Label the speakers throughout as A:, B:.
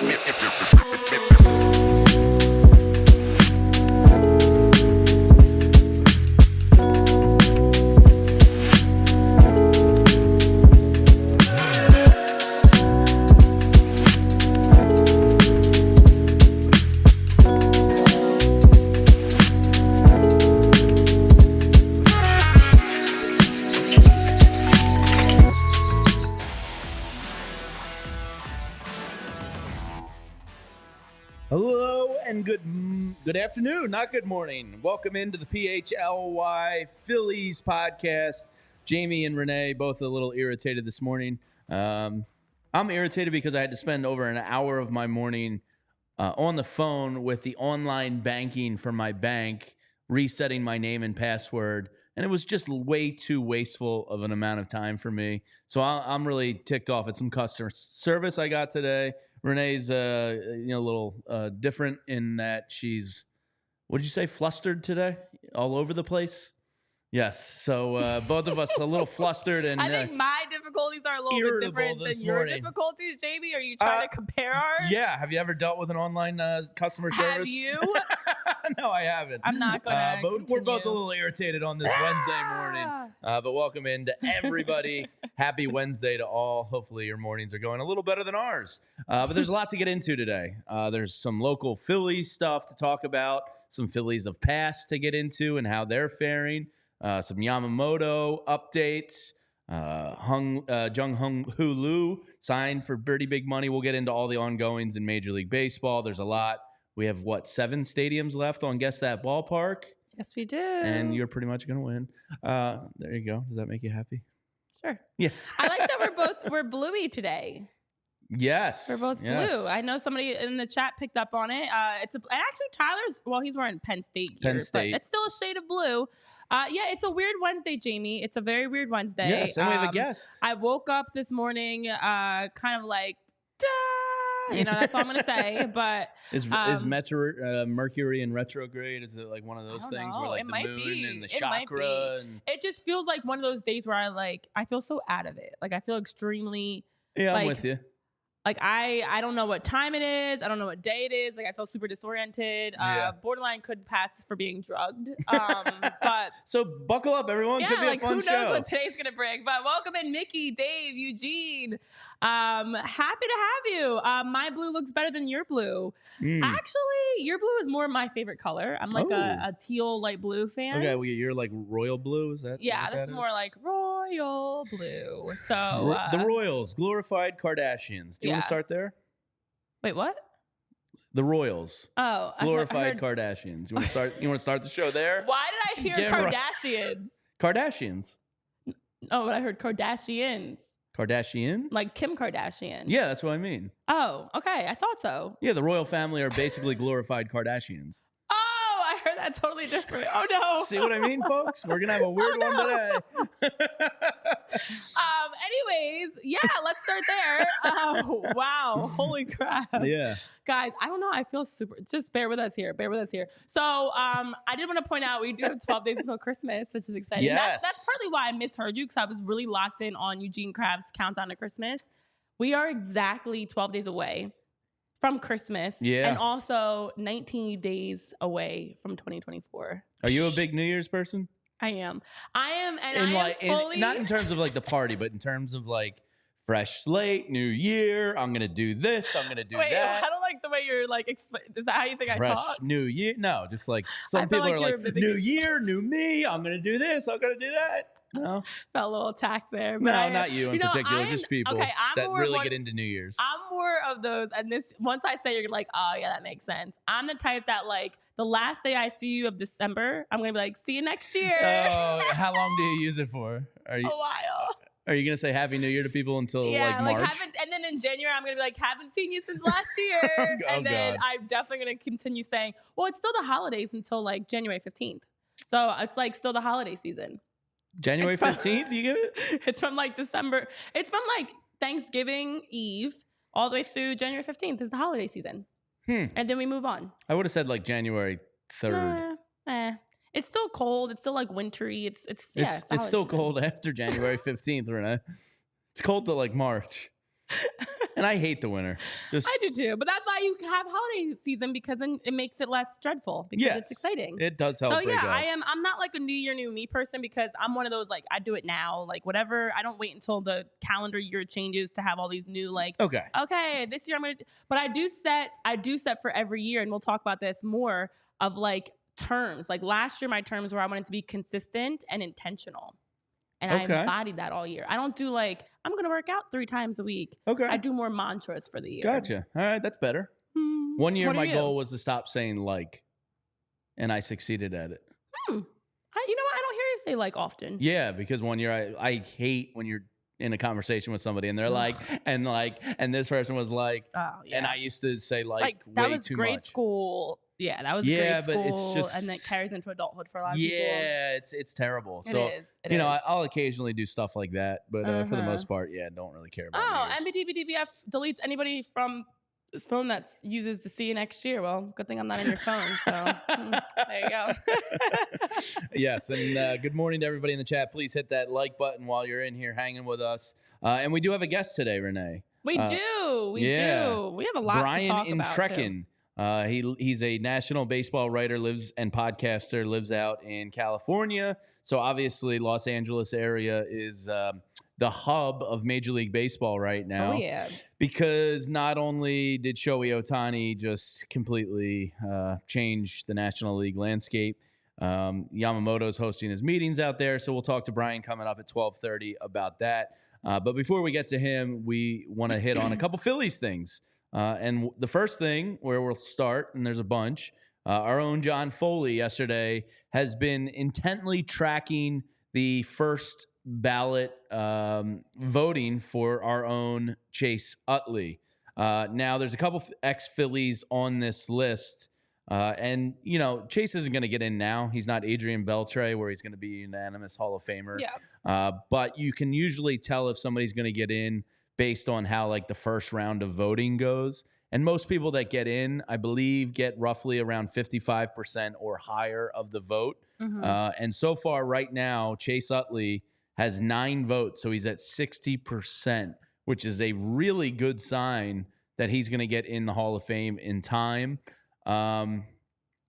A: Hello and good afternoon, not good morning. Welcome into the PHLY Phillies podcast. Jamie and Renee both a little irritated this morning. I'm irritated because I had to spend over an hour of my morning on the phone with the online banking for my bank, resetting my name and password, and it was just way too wasteful of an amount of time for me. So I'm really ticked off at some customer service I got today. Renee's a little different in that she's, what did you say, flustered today? All over the place? Yes. So both of us a little flustered. And
B: I think my difficulties are a little bit different than your difficulties, Jamie. Are you trying to compare ours?
A: Yeah. Have you ever dealt with an online customer service?
B: Have you?
A: No, I haven't.
B: I'm not going to
A: But we're both a little irritated on this Wednesday morning. But welcome in to everybody. Happy Wednesday to all. Hopefully your mornings are going a little better than ours. But there's a lot to get into today. There's some local Phillies stuff to talk about, some Phillies of past to get into and how they're faring. Some Yamamoto updates. Jung Hoo Lee signed for pretty big money. We'll get into all the ongoings in Major League Baseball. There's a lot. We have, 7 stadiums left on Guess That Ballpark?
B: Yes, we do.
A: And you're pretty much going to win. There you go. Does that make you happy?
B: Sure.
A: Yeah.
B: I like that we're bluey today.
A: Yes.
B: We're both blue. I know somebody in the chat picked up on it. And actually Tyler's, he's wearing Penn State gear. Penn State. But it's still a shade of blue. Yeah, it's a weird Wednesday, Jamie. It's a very weird Wednesday.
A: Yeah, same way the guest.
B: I woke up this morning kind of like, duh. That's all I'm going to say. But
A: is Mercury in retrograde? Is it like one of those things where like the moon and the chakra? And
B: it just feels like one of those days where I feel so out of it. Like I feel extremely.
A: Yeah, I'm with you.
B: Like I don't know what time it is. I don't know what day it is. Like I feel super disoriented. Borderline could pass for being drugged. But
A: so buckle up, everyone. Could be a fun
B: who
A: show.
B: knows what today's gonna bring? But welcome in, Mickey, Dave, Eugene. Happy to have you. My blue looks better than your blue. Actually, your blue is more my favorite color. I'm like a teal light blue fan.
A: Okay, well, you're like royal blue. Is that?
B: Yeah, this is more like royal blue. So
A: the Royals, glorified Kardashians. Do you want to start there?
B: Wait, what?
A: The Royals.
B: Oh,
A: glorified Kardashians. You want to start? You want to start the show there?
B: Why did I hear Kardashian?
A: Kardashians.
B: Oh, but I heard Kardashians.
A: Kardashian?
B: Like Kim Kardashian.
A: Yeah, that's what I mean.
B: Oh, okay. I thought so.
A: Yeah, the royal family are basically glorified Kardashians.
B: Oh, I heard that totally different. Oh, no.
A: See what I mean, folks? We're going to have a weird one today.
B: Anyways, yeah, let's start there. Oh, wow. Holy crap.
A: Yeah.
B: Guys, I don't know. I feel super. Just bear with us here. So I did want to point out we do have 12 days until Christmas, which is exciting.
A: Yes.
B: That's partly why I misheard you, because I was really locked in on Eugene Krabs' countdown to Christmas. We are exactly 12 days away from Christmas.
A: Yeah.
B: And also 19 days away from 2024.
A: Are you a big New Year's person?
B: I am. And I am fully...
A: not in terms of like the party, but in terms of like fresh slate, new year. I'm going to do this. I'm going to do that.
B: I don't like the way you're like, is that how you think
A: fresh
B: I talk?
A: Fresh new year. No, just like some people are like, new year, new me. I'm going to do this. I'm going to do that. No.
B: Felt a little attack there. But
A: no, not you in particular. Just people that really get into New Year's.
B: I'm more of those. And this, once I say, you're like, oh yeah, that makes sense. I'm the type that like the last day I see you of December, I'm going to be like, see you next year.
A: Oh, how long do you use it for?
B: A while.
A: Are you going to say Happy New Year to people until like March?
B: And then in January, I'm going to be like, haven't seen you since last year. And then I'm definitely going to continue saying, well, it's still the holidays until like January 15th. So it's like still the holiday season.
A: January 15th, you give it?
B: It's from like December. It's from like Thanksgiving Eve all the way through January 15th is the holiday season. And then we move on.
A: I would have said like January 3rd.
B: It's still cold. It's still like wintry. It's still
A: cold after January 15th, Renee. It's cold till like March. And I hate the winter.
B: I do too, but that's why you have holiday season, because then it makes it less dreadful, because it's exciting.
A: It does help.
B: So yeah, I'm not like a new year, new me person, because I'm one of those, like, I do it now, like whatever. I don't wait until the calendar year changes to have all these new, like, okay, this year I'm gonna. But I do set for every year, and we'll talk about this more, of like terms. Like last year, my terms were I wanted to be consistent and intentional. And I embodied that all year. I don't do like, I'm going to work out 3 times a week. Okay. I do more mantras for the year.
A: Gotcha. All right. That's better. One year, my goal was to stop saying like, and I succeeded at it.
B: You know what? I don't hear you say like often.
A: Yeah. Because one year I hate when you're in a conversation with somebody and they're like, and this person was like, and I used to say like way too much. That was grade
B: school. Yeah, that was grade school,
A: but it's just,
B: and then it carries into adulthood for a lot of people.
A: Yeah, it's terrible. So
B: it is.
A: I'll occasionally do stuff like that, but for the most part, don't really care about.
B: MBDBDBF deletes anybody from this phone that uses the see you next year. Well, good thing I'm not in your phone. So there you go.
A: Yes, and good morning to everybody in the chat. Please hit that like button while you're in here hanging with us. And we do have a guest today, Renee.
B: We do. We have a lot to talk about.
A: Brian Entrekin. He's a national baseball writer, and podcaster, lives out in California. So obviously Los Angeles area is the hub of Major League Baseball right now.
B: Oh, yeah.
A: Because not only did Shohei Ohtani just completely change the National League landscape, Yamamoto's hosting his meetings out there. So we'll talk to Brian coming up at 12:30 about that. But before we get to him, we want to hit on a couple Phillies things. And the first thing where we'll start, and there's a bunch, our own John Foley yesterday has been intently tracking the first ballot voting for our own Chase Utley. Now, there's a couple ex-Phillies on this list. And, Chase isn't going to get in now. He's not Adrian Beltre, where he's going to be a unanimous Hall of Famer. Yeah. But you can usually tell if somebody's going to get in based on how like the first round of voting goes. And most people that get in, I believe, get roughly around 55% or higher of the vote. Mm-hmm. And so far right now, Chase Utley has 9 votes. So he's at 60%, which is a really good sign that he's going to get in the Hall of Fame in time.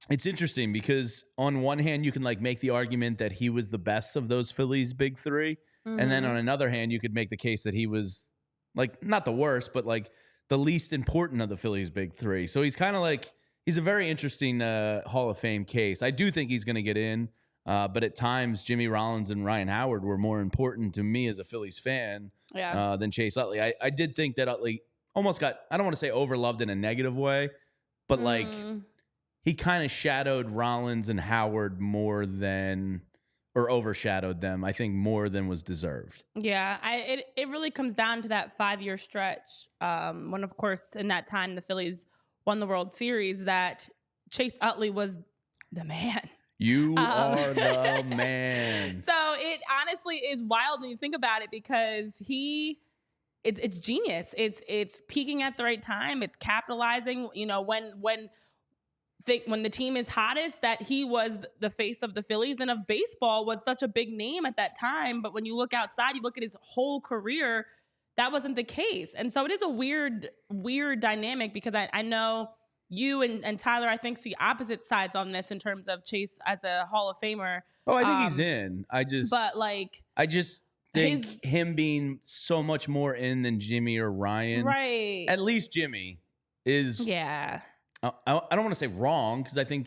A: It's interesting because on one hand, you can like make the argument that he was the best of those Phillies big 3. Mm-hmm. And then on another hand, you could make the case that he was like not the worst, but like the least important of the Phillies big 3. So he's kind of like, he's a very interesting Hall of Fame case. I do think he's going to get in, but at times Jimmy Rollins and Ryan Howard were more important to me as a Phillies fan than Chase Utley. I did think that Utley almost got, I don't want to say overloved in a negative way, but like he kind of shadowed Rollins and Howard more than, or overshadowed them, I think, more than was deserved.
B: Yeah, it really comes down to that 5-year stretch. When, of course, in that time, the Phillies won the World Series, that Chase Utley was the man.
A: You are the man.
B: So it honestly is wild when you think about it, because it's genius. It's peaking at the right time. It's capitalizing, when the team is hottest, that he was the face of the Phillies and of baseball, was such a big name at that time. But when you look outside, you look at his whole career, that wasn't the case. And so it is a weird dynamic, because I know you and Tyler, I think, see opposite sides on this in terms of Chase as a Hall of Famer.
A: Oh, I think he's in. I just think him being so much more in than Jimmy or Ryan.
B: Right.
A: At least Jimmy is.
B: Yeah.
A: I don't want to say wrong, because I think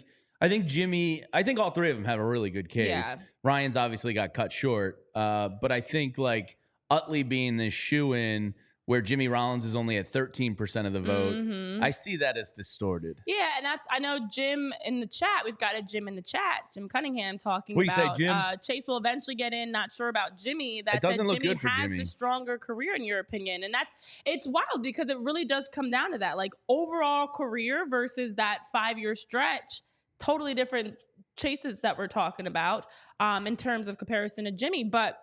A: all 3 of them have a really good case. Yeah. Ryan's obviously got cut short, but I think like Utley being this shoe-in where Jimmy Rollins is only at 13% of the vote, mm-hmm. I see that as distorted.
B: Yeah, and I know Jim in the chat. We've got a Jim in the chat, Jim Cunningham, talking
A: what
B: about
A: do you say, Jim?
B: Chase will eventually get in. Not sure about Jimmy.
A: That doesn't look
B: Jimmy
A: good for
B: has
A: Jimmy.
B: The stronger career, in your opinion, and it's wild, because it really does come down to that, like overall career versus that 5-year stretch. Totally different Chases that we're talking about in terms of comparison to Jimmy, but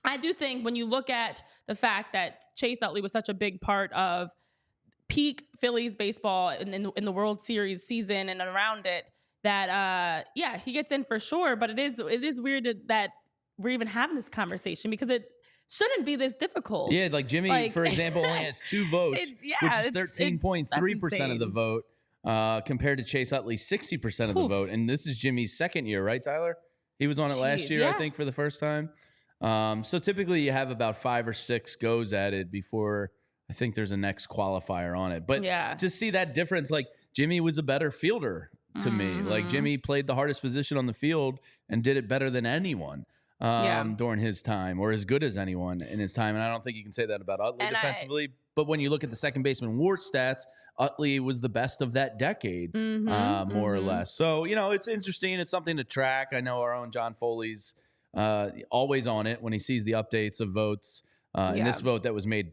B: I do think when you look at the fact that Chase Utley was such a big part of peak Phillies baseball in the World Series season and around it, that he gets in for sure. But it is weird that we're even having this conversation, because shouldn't be this difficult.
A: Yeah, like Jimmy, for example, only has 2 votes, which is 13.3% of the vote, compared to Chase Utley's 60% of the vote. And this is Jimmy's second year, right, Tyler? He was on it last year, I think, for the first time. So typically you have about 5 or 6 goes at it before I think there's a next qualifier on it. But to see that difference, like Jimmy was a better fielder to me. Like Jimmy played the hardest position on the field and did it better than anyone during his time, or as good as anyone in his time. And I don't think you can say that about Utley defensively. But when you look at the second baseman WAR stats, Utley was the best of that decade, more or less. So, you know, it's interesting. It's something to track. I know our own John Foley's always on it when he sees the updates of votes. And this vote that was made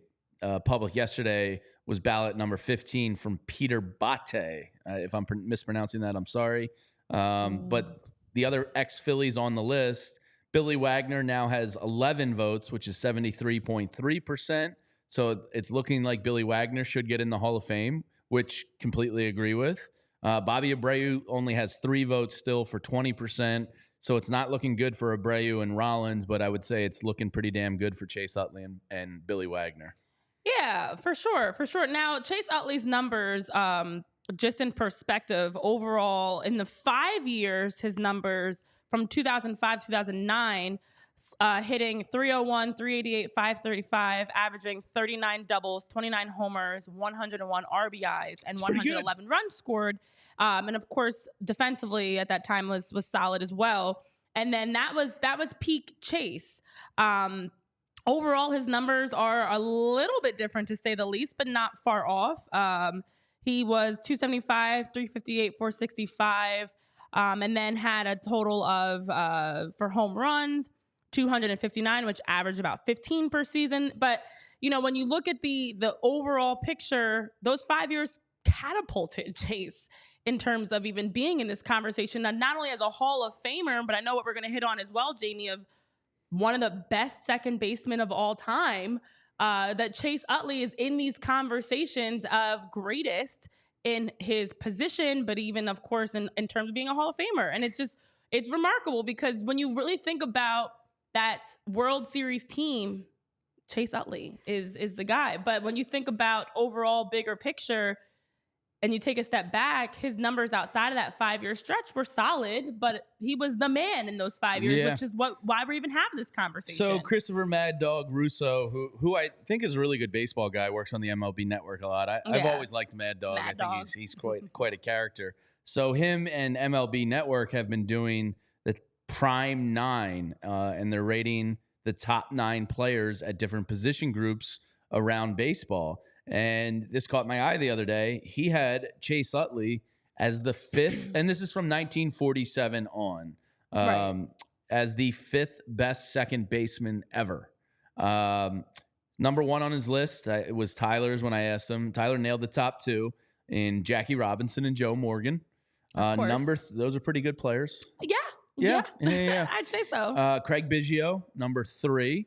A: public yesterday was ballot number 15 from Peter Bate. If I'm mispronouncing that, I'm sorry. But the other ex-Phillies on the list, Billy Wagner now has 11 votes, which is 73.3%. So it's looking like Billy Wagner should get in the Hall of Fame, which completely agree with. Bobby Abreu only has 3 votes still for 20%. So it's not looking good for Abreu and Rollins, but I would say it's looking pretty damn good for Chase Utley and Billy Wagner.
B: Yeah, for sure. Now, Chase Utley's numbers, just in perspective, overall, in the 5 years, his numbers from 2005 2009, hitting 301, 388, 535, averaging 39 doubles, 29 homers, 101 RBIs, and 111 runs scored. And of course, defensively at that time was solid as well. And then that was peak Chase. Overall, his numbers are a little bit different, to say the least, but not far off. He was 275, 358, 465, and then had a total of, for home runs, 259, which averaged about 15 per season. But, you know, when you look at the overall picture, those 5 years catapulted Chase in terms of even being in this conversation, not only as a Hall of Famer, but I know what we're going to hit on as well, Jamie, of one of the best second basemen of all time, that Chase Utley is in these conversations of greatest in his position, but even, of course, in terms of being a Hall of Famer. And it's remarkable because when you really think about that World Series team, Chase Utley is the guy. But when you think about overall bigger picture, and you take a step back, his numbers outside of that 5 year stretch were solid, but he was the man in those 5 years, which is why we're even having this conversation.
A: So Christopher Mad Dog Russo, who I think is a really good baseball guy, works on the MLB Network a lot. I've always liked Mad Dog. I think he's quite a character. So him and MLB Network have been doing the Prime 9, and they're rating the top 9 players at different position groups around baseball. And this caught my eye the other day. He had Chase Utley as the 5th, and this is from 1947 on, as the 5th best second baseman ever. Number 1 on his list, it was Tyler's when I asked him. Tyler nailed the top 2 in Jackie Robinson and Joe Morgan. Those are pretty good players.
B: Yeah. I'd say so.
A: Craig Biggio, number 3.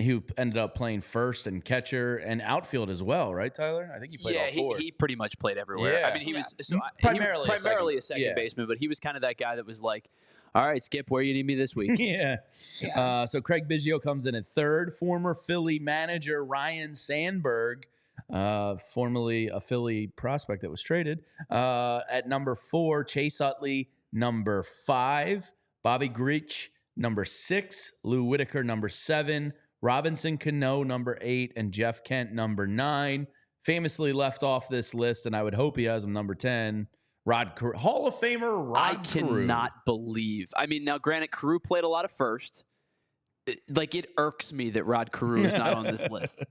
A: Who ended up playing first and catcher and outfield as well, right, Tyler? I think he played all 4.
C: He pretty much played everywhere.
A: Yeah.
C: I mean, he was
A: primarily
C: a second baseman, but he was kind of that guy that was like, all right, Skip, where you need me this week?
A: So Craig Biggio comes in at 3rd. Former Philly manager Ryan Sandberg, formerly a Philly prospect that was traded, at number 4. Chase Utley, number 5. Bobby Grich, number 6, Lou Whitaker, number 7, Robinson Cano, number 8, and Jeff Kent, number 9. Famously left off this list, and I would hope he has him number 10, Rod Carew. Hall of Famer Rod Carew.
C: I cannot believe. I mean, now, granted, Carew played a lot of first. It irks me that Rod Carew is not on this list.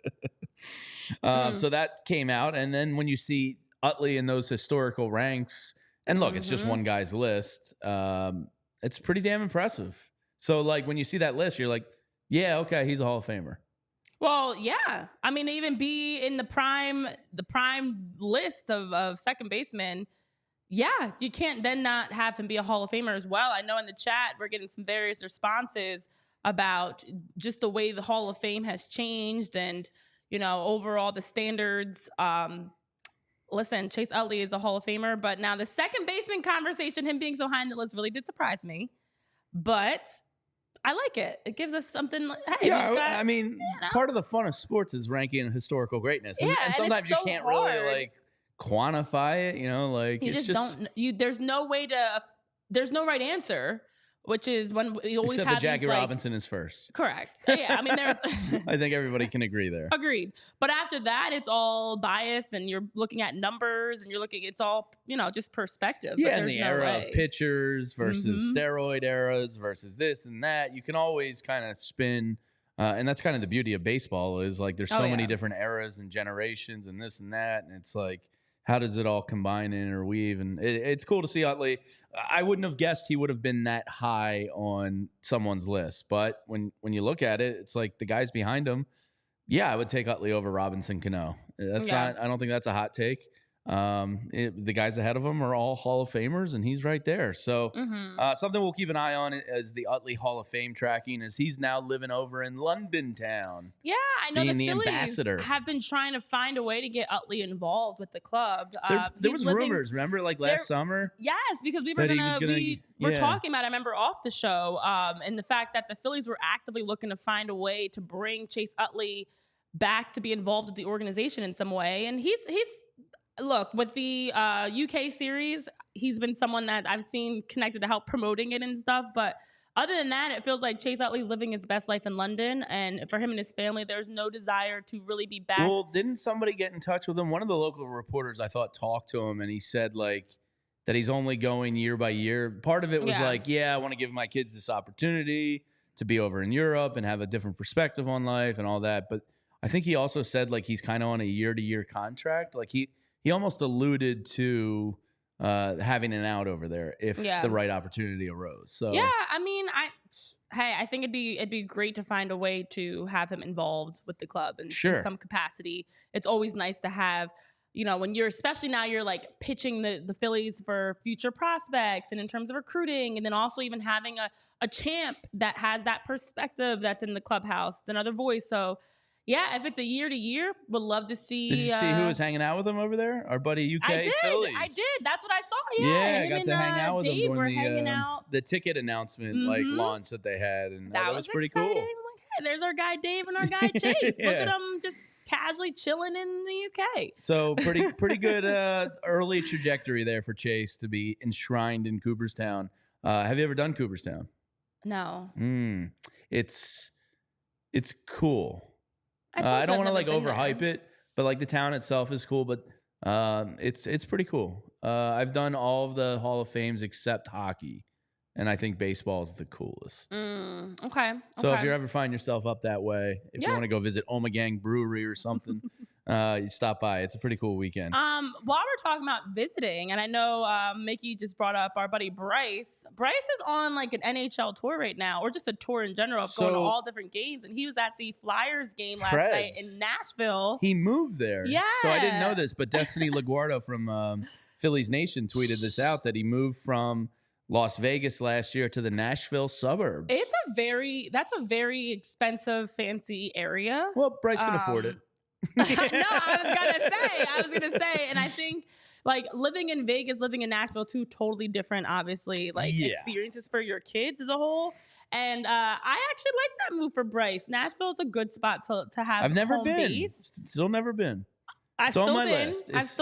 A: So that came out, and then when you see Utley in those historical ranks, and look, it's just one guy's list, it's pretty damn impressive. So, like, when you see that list, you're like, yeah, okay, he's a Hall of Famer.
B: Well, yeah. I mean, to even be in the prime list of second basemen, yeah, you can't then not have him be a Hall of Famer as well. I know in the chat we're getting some various responses about just the way the Hall of Fame has changed and, you know, overall the standards. Listen, Chase Utley is a Hall of Famer, but now the second baseman conversation, him being so high on the list, really did surprise me. But I like it. It gives us something. Hey,
A: Yeah, I mean, part of the fun of sports is ranking historical greatness, and sometimes you can't really like quantify it. You know, like
B: you
A: it's
B: just don't. There's no way to. There's no right answer. Which is when we always
A: except
B: have
A: that Jackie
B: these,
A: Robinson is first.
B: Correct. Yeah, I mean, there's.
A: I think everybody can agree there.
B: Agreed. But after that, it's all biased, and you're looking at numbers, and you're looking. It's all just perspective.
A: Yeah, and the era of pitchers versus steroid eras versus this and that. You can always kind of spin, and that's kind of the beauty of baseball is like there's so many different eras and generations and this and that, and it's like, how does it all combine and interweave? And it's cool to see Utley. I wouldn't have guessed he would have been that high on someone's list. But when you look at it, it's like the guys behind him. Yeah, I would take Utley over Robinson Cano. That's not. I don't think that's a hot take. The guys ahead of him are all Hall of Famers, and he's right there. So something we'll keep an eye on is the Utley Hall of Fame tracking, as he's now living over in London town.
B: Yeah, I know
A: being
B: the Phillies
A: ambassador.
B: Have been trying to find a way to get Utley involved with the club.
A: There was rumors, remember, like last summer?
B: Yes, because we were we're talking about, I remember off the show, and the fact that the Phillies were actively looking to find a way to bring Chase Utley back to be involved with the organization in some way. And he's look, with the UK series, he's been someone that I've seen connected to help promoting it and stuff. But other than that, it feels like Chase Utley's living his best life in London. And for him and his family, there's no desire to really be back.
A: Well, didn't somebody get in touch with him? One of the local reporters, I thought, talked to him, and he said, like, that he's only going year by year. Part of it was like, I want to give my kids this opportunity to be over in Europe and have a different perspective on life and all that. But I think he also said, like, he's kind of on a year-to-year contract. Like, he almost alluded to having an out over there if the right opportunity arose. So
B: yeah, I mean, I think it'd be great to find a way to have him involved with the club in some capacity. It's always nice to have, when you're, especially now you're like pitching the Phillies for future prospects and in terms of recruiting, and then also even having a champ that has that perspective that's in the clubhouse, another voice. So yeah, if it's a year to year, would love to see.
A: Did you see who was hanging out with him over there? Our buddy UK Phillies.
B: I did. That's what I saw. Yeah,
A: I got to hang out with him during the ticket announcement launch that they had, and that was pretty
B: exciting.
A: cool.
B: I'm like, hey, there's our guy Dave and our guy Chase. Look at them just casually chilling in the UK.
A: So pretty good early trajectory there for Chase to be enshrined in Cooperstown. Have you ever done Cooperstown?
B: No.
A: It's cool. I don't want to like overhype it, but like the town itself is cool. But it's pretty cool. I've done all of the Hall of Fames except hockey, and I think baseball is the coolest.
B: Okay.
A: So if you ever find yourself up that way, if you want to go visit Omegang Brewery or something, you stop by. It's a pretty cool weekend.
B: While we're talking about visiting, and I know Mickey just brought up our buddy Bryce. Bryce is on like an NHL tour right now, or just a tour in general of going to all different games. And he was at the Flyers game last night in Nashville.
A: He moved there.
B: Yeah.
A: So I didn't know this, but Destiny LaGuardia from Phillies Nation tweeted this out, that he moved from Las Vegas last year to the Nashville suburbs.
B: That's a very expensive, fancy area.
A: Well, Bryce can afford it.
B: No, I was gonna say, and I think like living in Vegas, living in Nashville, two totally different, obviously, like experiences for your kids as a whole. And I actually like that move for Bryce. Nashville's a good spot to have.
A: I've never
B: home
A: been.
B: Base.
A: Still never been.
B: I've still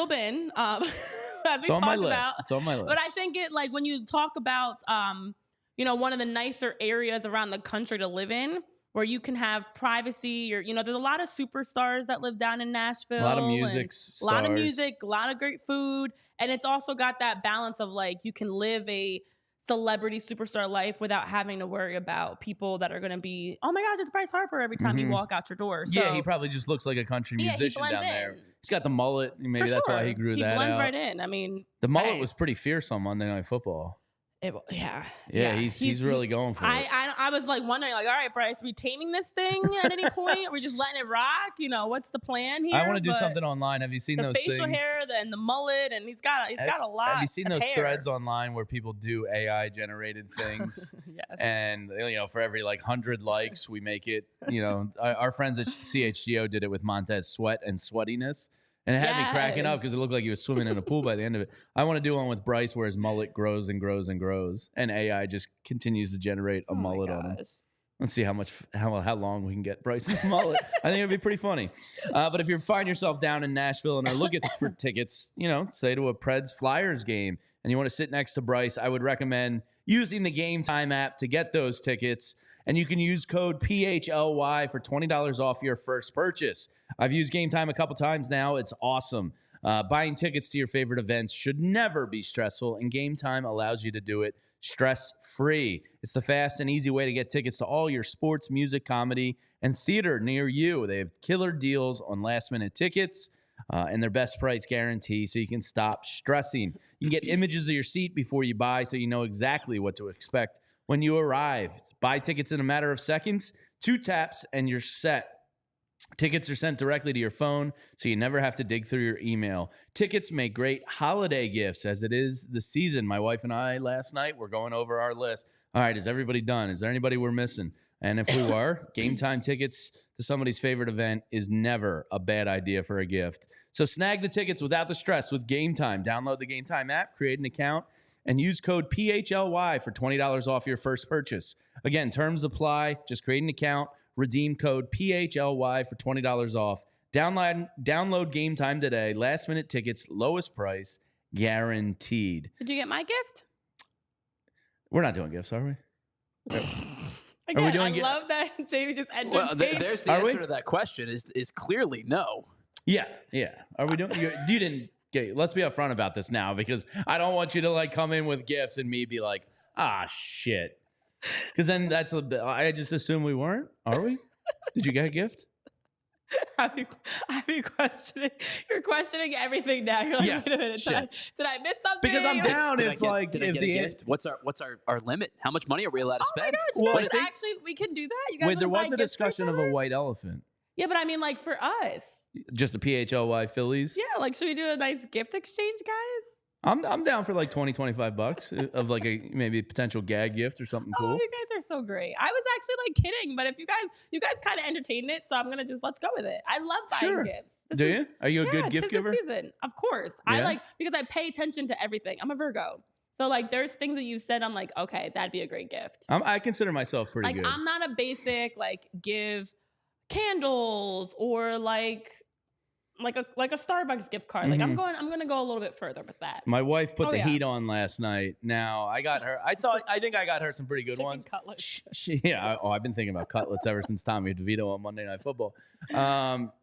B: been. As we talked about.
A: It's on my list.
B: But I think it, like, when you talk about one of the nicer areas around the country to live in, where you can have privacy, or there's a lot of superstars that live down in Nashville.
A: A lot of music stars.
B: A lot of music, a lot of great food. And it's also got that balance of like you can live a celebrity superstar life without having to worry about people that are going to be, oh my gosh, it's Bryce Harper every time you walk out your door. So,
A: yeah, he probably just looks like a country musician down there. He's got the mullet. Maybe that's why he grew that out.
B: He blends right in. I mean,
A: the mullet was pretty fierce on Monday Night Football. He's really going for it.
B: I was like wondering, like, all right, Bryce, are we taming this thing at any point? Are we just letting it rock? What's the plan here?
A: I want to do something online. Have you seen those things?
B: The facial hair and the mullet, and he's got a lot.
A: Have you seen those threads online where people do AI generated things?
B: Yes.
A: And for every like 100 likes, we make it. Our friends at CHGO did it with Montez Sweat and Sweatiness. And it had me cracking up because it looked like he was swimming in a pool by the end of it. I want to do one with Bryce where his mullet grows and grows and grows, and AI just continues to generate a mullet on him. Let's see how long we can get Bryce's mullet. I think it'd be pretty funny. But if you find yourself down in Nashville and are looking for tickets, say to a Preds Flyers game, and you want to sit next to Bryce, I would recommend using the Game Time app to get those tickets. And you can use code PHLY for $20 off your first purchase. I've used Game Time a couple times now. It's awesome. Buying tickets to your favorite events should never be stressful, and Game Time allows you to do it stress-free. It's the fast and easy way to get tickets to all your sports, music, comedy, and theater near you. They have killer deals on last-minute tickets and their best price guarantee, so you can stop stressing. You can get images of your seat before you buy, so you know exactly what to expect when you arrive. Buy tickets in a matter of seconds, 2 taps, and you're set. Tickets are sent directly to your phone, so you never have to dig through your email. Tickets make great holiday gifts, as it is the season. My wife and I last night were going over our list. All right, is everybody done? Is there anybody we're missing? And if we were, Game Time tickets to somebody's favorite event is never a bad idea for a gift. So snag the tickets without the stress with Game Time. Download the Game Time app, create an account, and use code PHLY for $20 off your first purchase. Again, terms apply. Just create an account. Redeem code PHLY for $20 off. Download Game Time today. Last minute tickets, lowest price, guaranteed.
B: Did you get my gift?
A: We're not doing gifts, are we?
B: Again, are we doing love that Jamie just entered.
C: Well, there's the answer to that question is clearly no.
A: Yeah. Are we doing? You didn't get. Let's be upfront about this now, because I don't want you to come in with gifts and me be like, shit. Because then I just assume we weren't. Are we? Did you get a gift?
B: I be questioning. You're questioning everything now. You're like, wait a minute. Did I miss something?
A: Because I'm down.
C: Did I get a gift? What's our limit? How much money are we allowed to spend?
B: Oh my gosh, actually, we can do that. You guys
A: there was a discussion of a white elephant.
B: Yeah, but I mean, for us.
A: Just a PHLY Phillies?
B: Yeah, should we do a nice gift exchange, guys?
A: I'm down for $20-$25 of maybe a potential gag gift or something cool.
B: Oh, you guys are so great. I was actually kidding, but if you guys kind of entertained it, so I'm gonna let's go with it. I love buying gifts.
A: Do you? Are you a good gift giver?
B: Season, of course. Yeah? Because I pay attention to everything. I'm a Virgo, so there's things that you said. I'm like, okay, that'd be a great gift.
A: I consider myself pretty good.
B: I'm not a basic give candles or like a Starbucks gift card. I'm gonna go a little bit further with that.
A: My wife put the heat on last night. Now I got her. I think I got her some pretty good
B: Chicken
A: ones.
B: Cutlets.
A: I've been thinking about cutlets ever since Tommy DeVito on Monday Night Football.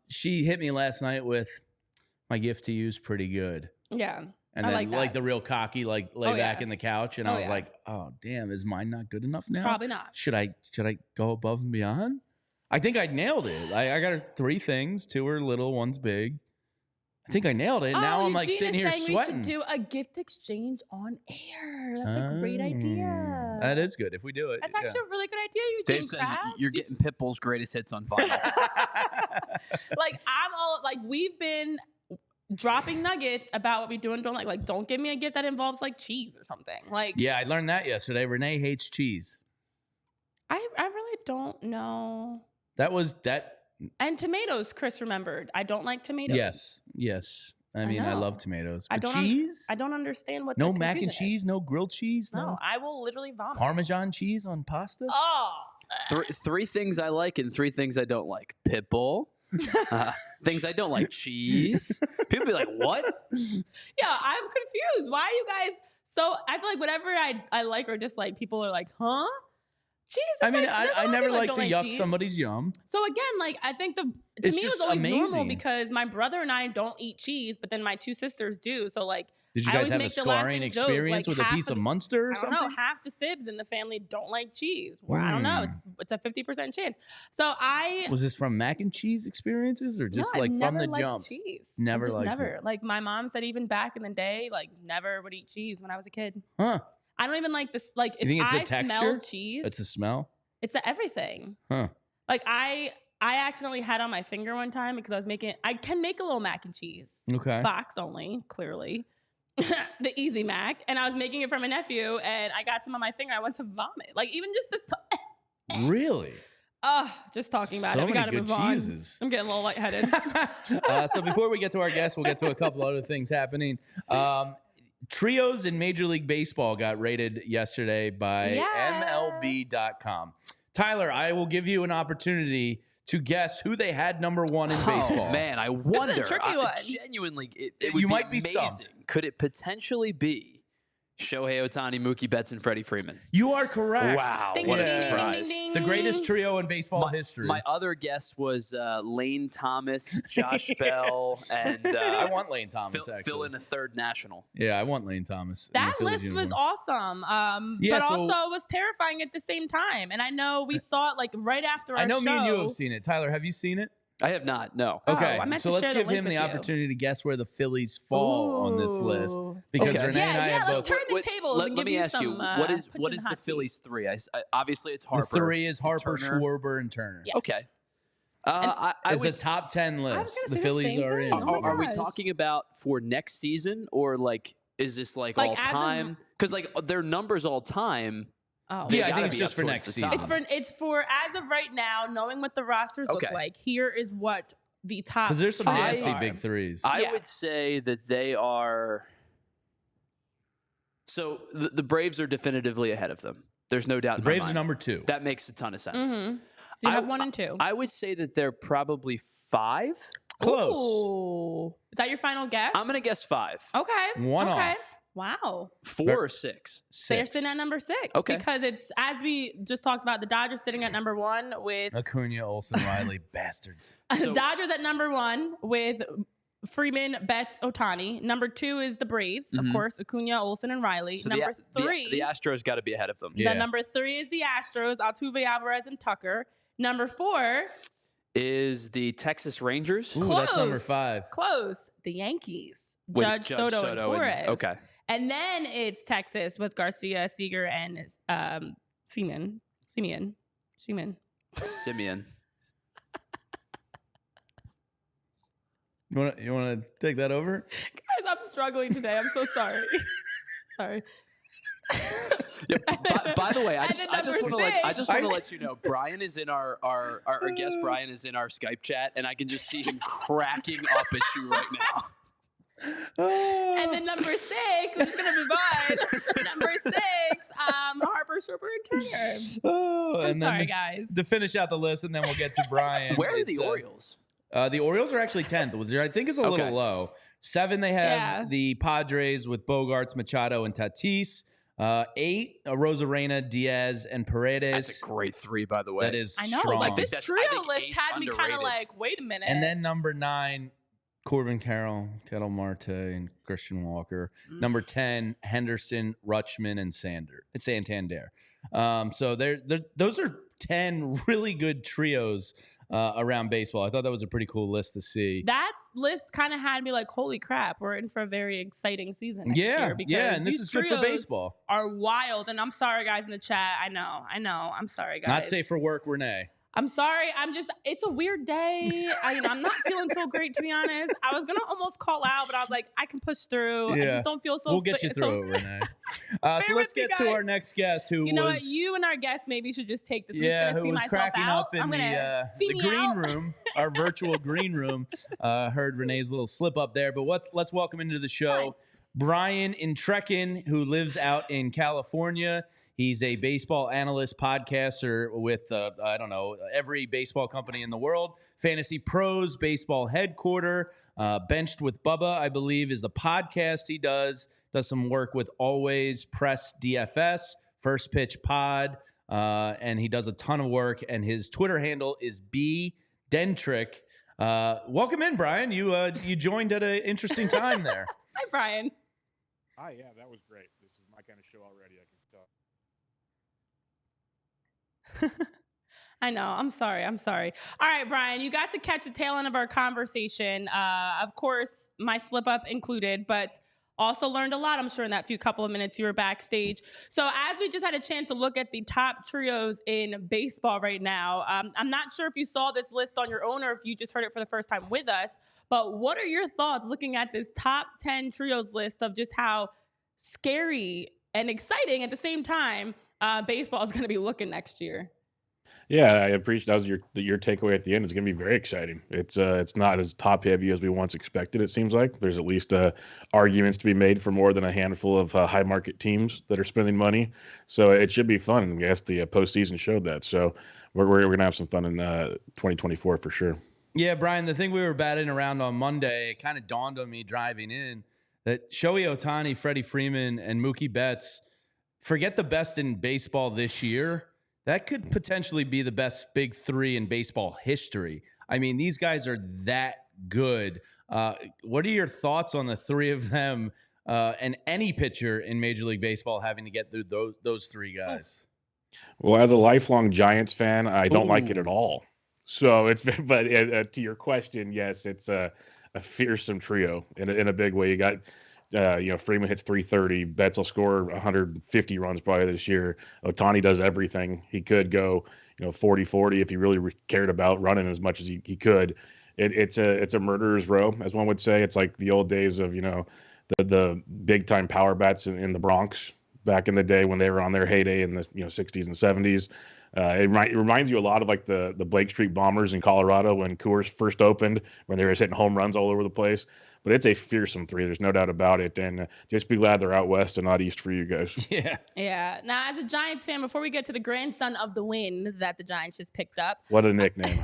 A: She hit me last night with my gift to you's pretty good.
B: Yeah.
A: And then the real cocky, lay back in the couch, and I was like, oh damn, is mine not good enough now?
B: Probably not.
A: Should I go above and beyond? I think I nailed it. I got her 3 things. 2 are little, 1's big. I think I nailed it. Now I'm sitting here sweating.
B: We should do a gift exchange on air. That's a great idea.
A: That is good if we do it.
B: That's actually a really good idea.
C: Dave says you're getting Pitbull's greatest hits on vinyl.
B: We've been dropping nuggets about what we do and don't like. Don't give me a gift that involves cheese or something.
A: Yeah, I learned that yesterday. Renee hates cheese.
B: I really don't know.
A: And
B: tomatoes, Chris remembered. I don't like tomatoes.
A: Yes. I love tomatoes. But
B: cheese? I don't understand what
A: no mac and cheese, no grilled cheese?
B: No, I will literally vomit.
A: Parmesan cheese on pasta?
B: Oh.
C: 3 things I like and 3 things I don't like. Pitbull. Things I don't like. Cheese. People be like, what?
B: Yeah, I'm confused. Why are you guys so... I feel like whatever I like or dislike, people are like, huh? Cheese is
A: I never like to yuck
B: cheese.
A: Somebody's yum.
B: So again, I think to me it was always normal because my brother and I don't eat cheese, but then my 2 sisters do. So
A: did you guys have a scarring experience with a piece of Munster or something?
B: I don't know. Half the sibs in the family don't like cheese. Well, I don't know. It's a 50% chance. So was
A: this from mac and cheese experiences or just from the jump?
B: Cheese.
A: Never liked
B: never. It. My mom said even back in the day, never would eat cheese when I was a kid.
A: Huh.
B: I don't even like this.
A: You think it's the texture?
B: Smell cheese.
A: It's the smell?
B: It's everything.
A: Huh.
B: I accidentally had on my finger one time because I can make a little mac and cheese.
A: Okay.
B: Box only, clearly. The easy mac. And I was making it for my nephew and I got some on my finger. I went to vomit. Even just
A: Really?
B: Just talking about it. We got to move
A: cheeses.
B: On. I'm getting a little lightheaded.
A: So before we get to our guests, we'll get to a couple other things happening. Trios in Major League Baseball got rated yesterday by MLB.com. Tyler, I will give you an opportunity to guess who they had number 1 in baseball.
C: Oh, man, I wonder.
B: tricky one.
C: Genuinely, it would
A: You
C: be
A: might be
C: amazing.
A: stumped.
C: Could it potentially be Shohei Ohtani, Mookie Betts, and Freddie Freeman?
A: You are correct.
C: Wow,
B: Ding,
C: what a
B: ding, ding,
C: surprise.
B: ding,
A: The
B: ding.
A: greatest trio in baseball history.
C: My other guess was Lane Thomas, Josh Bell, and
A: I want Lane Thomas, actually.
C: fill in a third national.
A: Yeah, I want Lane Thomas. in
B: That
A: the Phillies
B: list was
A: uniform.
B: awesome,
A: Yeah,
B: but
A: so-
B: also was terrifying at the same time. And I know we saw it like right after our
A: I know
B: show.
A: me and you have seen it. Tyler, have you seen it?
C: I have not. No.
B: Oh,
A: Okay,
B: I meant
A: so
B: to
A: let's
B: share the
A: give
B: link
A: him the
B: with you.
A: opportunity to guess where the Phillies fall on this list.
B: Ooh.
A: Because
C: Okay.
A: Renee and I have
B: let's
A: both.
B: turn the tables and
C: let
B: give
C: me
B: you
C: ask you,
B: some,
C: what is
B: put you in
C: the
B: hot seat.
C: Phillies 3? Obviously, it's
A: The
C: Harper.
A: 3 is Harper,
C: Turner.
A: Schwarber, and Turner.
B: Yes.
C: Okay. I
A: It's
C: would
A: a top 10
B: was
A: list.
B: gonna
A: The
B: say the
A: Phillies
B: same
A: are
B: thing.
A: in.
B: Oh my
C: Are we
B: gosh.
C: talking about for next season, or like is this like all
B: Like, as of-
C: time? Because like their numbers all time.
B: Oh.
C: They
A: Yeah, I
C: gotta
A: think it's
C: be
A: just
C: up
A: for
C: towards
A: next
C: the
A: season.
C: top.
B: It's for as of right now, knowing what the rosters look
C: Okay.
B: like. Here is what the top.
A: Because there's some
B: five
A: nasty
B: are.
A: big threes.
C: I
B: Yeah.
C: would say that they are. So the Braves are definitively ahead of them. There's no doubt.
A: The
C: in my
A: Braves are
C: mind.
A: number 2.
C: That makes a ton of sense.
B: Mhm. So you have 1 and 2.
C: I would say that they're probably 5.
A: Close.
B: Ooh. Is that your final guess?
C: I'm gonna guess 5.
B: Okay.
A: One
B: okay.
A: off.
B: Wow.
C: 4 or 6.
B: They're
A: 6.
B: sitting at number 6.
C: Okay.
B: Because it's, as we just talked about, the Dodgers sitting at number 1 with
A: Acuna, Olsen, Riley, bastards.
C: So-
B: Dodgers at number 1 with Freeman, Betts, Ohtani. Number 2 is the Braves, of course, Acuna, Olsen, and Riley.
C: So
B: number 3,
C: the Astros got to be ahead of them.
A: Yeah.
B: the number 3 is the Astros, Altuve, Alvarez, and Tucker. Number 4,
C: Is the Texas Rangers?
A: Ooh, that's number
B: Close.
A: 5.
B: close, the Yankees,
C: With
B: Judge, Soto, and Torres.
C: okay.
B: And then it's Texas with Garcia, Seager, and Simeon.
C: Simeon.
A: You want to take that over?
B: Guys, I'm struggling today. I'm so sorry. Sorry.
C: Yeah, by the way, I
B: And
C: just,
B: then
C: I just want
B: number
C: to let I
B: six.
C: just want to let you know Brian is in our guest Brian is in our Skype chat, and I can just see him cracking up at you right now.
B: And then number 6, who's going to be mine? Number 6, Harper, Schwarber, and Turner.
A: Oh,
B: I'm
A: and then
B: sorry, guys.
A: to finish out the list, and then we'll get to Brian.
C: Where are
A: It's,
C: the Orioles?
A: The Orioles are actually 10th, which I think is a little
C: Okay.
A: low. 7, they have
B: Yeah.
A: the Padres with Bogarts, Machado, and Tatis. 8, Rosarena, Diaz, and Paredes.
C: That's a great 3, by the way.
A: That is
B: I know.
A: strong.
B: Like, this
C: I
B: trio
C: think
B: list
C: 8's
B: had me kind of
C: underrated.
B: like, wait a minute.
A: And then number 9, Corbin Carroll, Kettle Marte, and Christian Walker. Number 10, Henderson, Rutschman, and Santander. So those are 10 really good trios around baseball. I thought that was a pretty cool list to see.
B: that list kind of had me like, holy crap, we're in for a very exciting season next
A: Yeah,
B: year. Because
A: yeah, and this
B: these
A: is good for
B: trios
A: baseball.
B: are wild. And I'm sorry, guys, in the chat. I know. I'm sorry, guys.
A: Not safe for work, Renee.
B: I'm sorry. It's a weird day. I'm not feeling so great, to be honest. I was going to almost call out, but I was like, I can push through. I
A: Yeah.
B: just don't feel so
A: We'll get you through it, Renee. So let's
B: with me,
A: get to
B: guys.
A: our next guest, who
B: You know what?
A: was
B: You and our guest maybe should just take this.
A: yeah,
B: I'm just
A: who
B: gonna
A: was
B: see myself
A: cracking
B: out.
A: up in
B: I'm gonna see
A: the
B: me
A: green
B: out.
A: room, our virtual green room. Heard Renee's little slip up there, but let's welcome into the show
B: Fine.
A: Brian Entrekin, who lives out in California. He's a baseball analyst, podcaster with, I don't know, every baseball company in the world. Fantasy Pros, Baseball Headquarter, Benched with Bubba, I believe, is the podcast he does. Does some work with Always Press DFS, First Pitch Pod, and he does a ton of work. And his Twitter handle is bdentrick. Welcome in, Brian. You joined at an interesting time there.
B: Hi, Brian.
D: Hi, yeah, that was great. This is my kind of show already, I can tell.
B: I know. I'm sorry. All right, Brian, you got to catch the tail end of our conversation. Of course, my slip up included, but also learned a lot, I'm sure, in that few couple of minutes you were backstage. So as we just had a chance to look at the top trios in baseball right now, I'm not sure if you saw this list on your own or if you just heard it for the first time with us, but what are your thoughts looking at this top 10 trios list of just how scary and exciting at the same time baseball is going to be looking next year?
D: Yeah, I appreciate that was your takeaway at the end. It's going to be very exciting. It's not as top heavy as we once expected. It seems like there's at least arguments to be made for more than a handful of high market teams that are spending money. So it should be fun. And I guess the postseason showed that. So we're going to have some fun in 2024 for sure.
A: Yeah, Brian, the thing we were batting around on Monday, it kind of dawned on me driving in that Shohei Ohtani, Freddie Freeman, and Mookie Betts, forget the best in baseball this year. That could potentially be the best big three in baseball history. I mean, these guys are that good. What are your thoughts on the three of them and any pitcher in Major League Baseball having to get through those three guys?
D: Well, as a lifelong Giants fan, I don't like it at all. So but to your question, yes, it's a fearsome trio in a big way. You got, Freeman hits 330. Betts will score 150 runs probably this year. Ohtani does everything. He could go, 40-40 if he really cared about running as much as he could. It's a murderer's row, as one would say. It's like the old days of, the big time power bats in the Bronx back in the day when they were on their heyday in the 60s and 70s. It reminds you a lot of like the Blake Street Bombers in Colorado when Coors first opened, when they were hitting home runs all over the place. But it's a fearsome three. There's no doubt about it. And just be glad they're out west and not east for you guys.
A: Yeah.
B: Yeah. Now, as a Giants fan, before we get to the grandson of the win that the Giants just picked up.
D: What a nickname.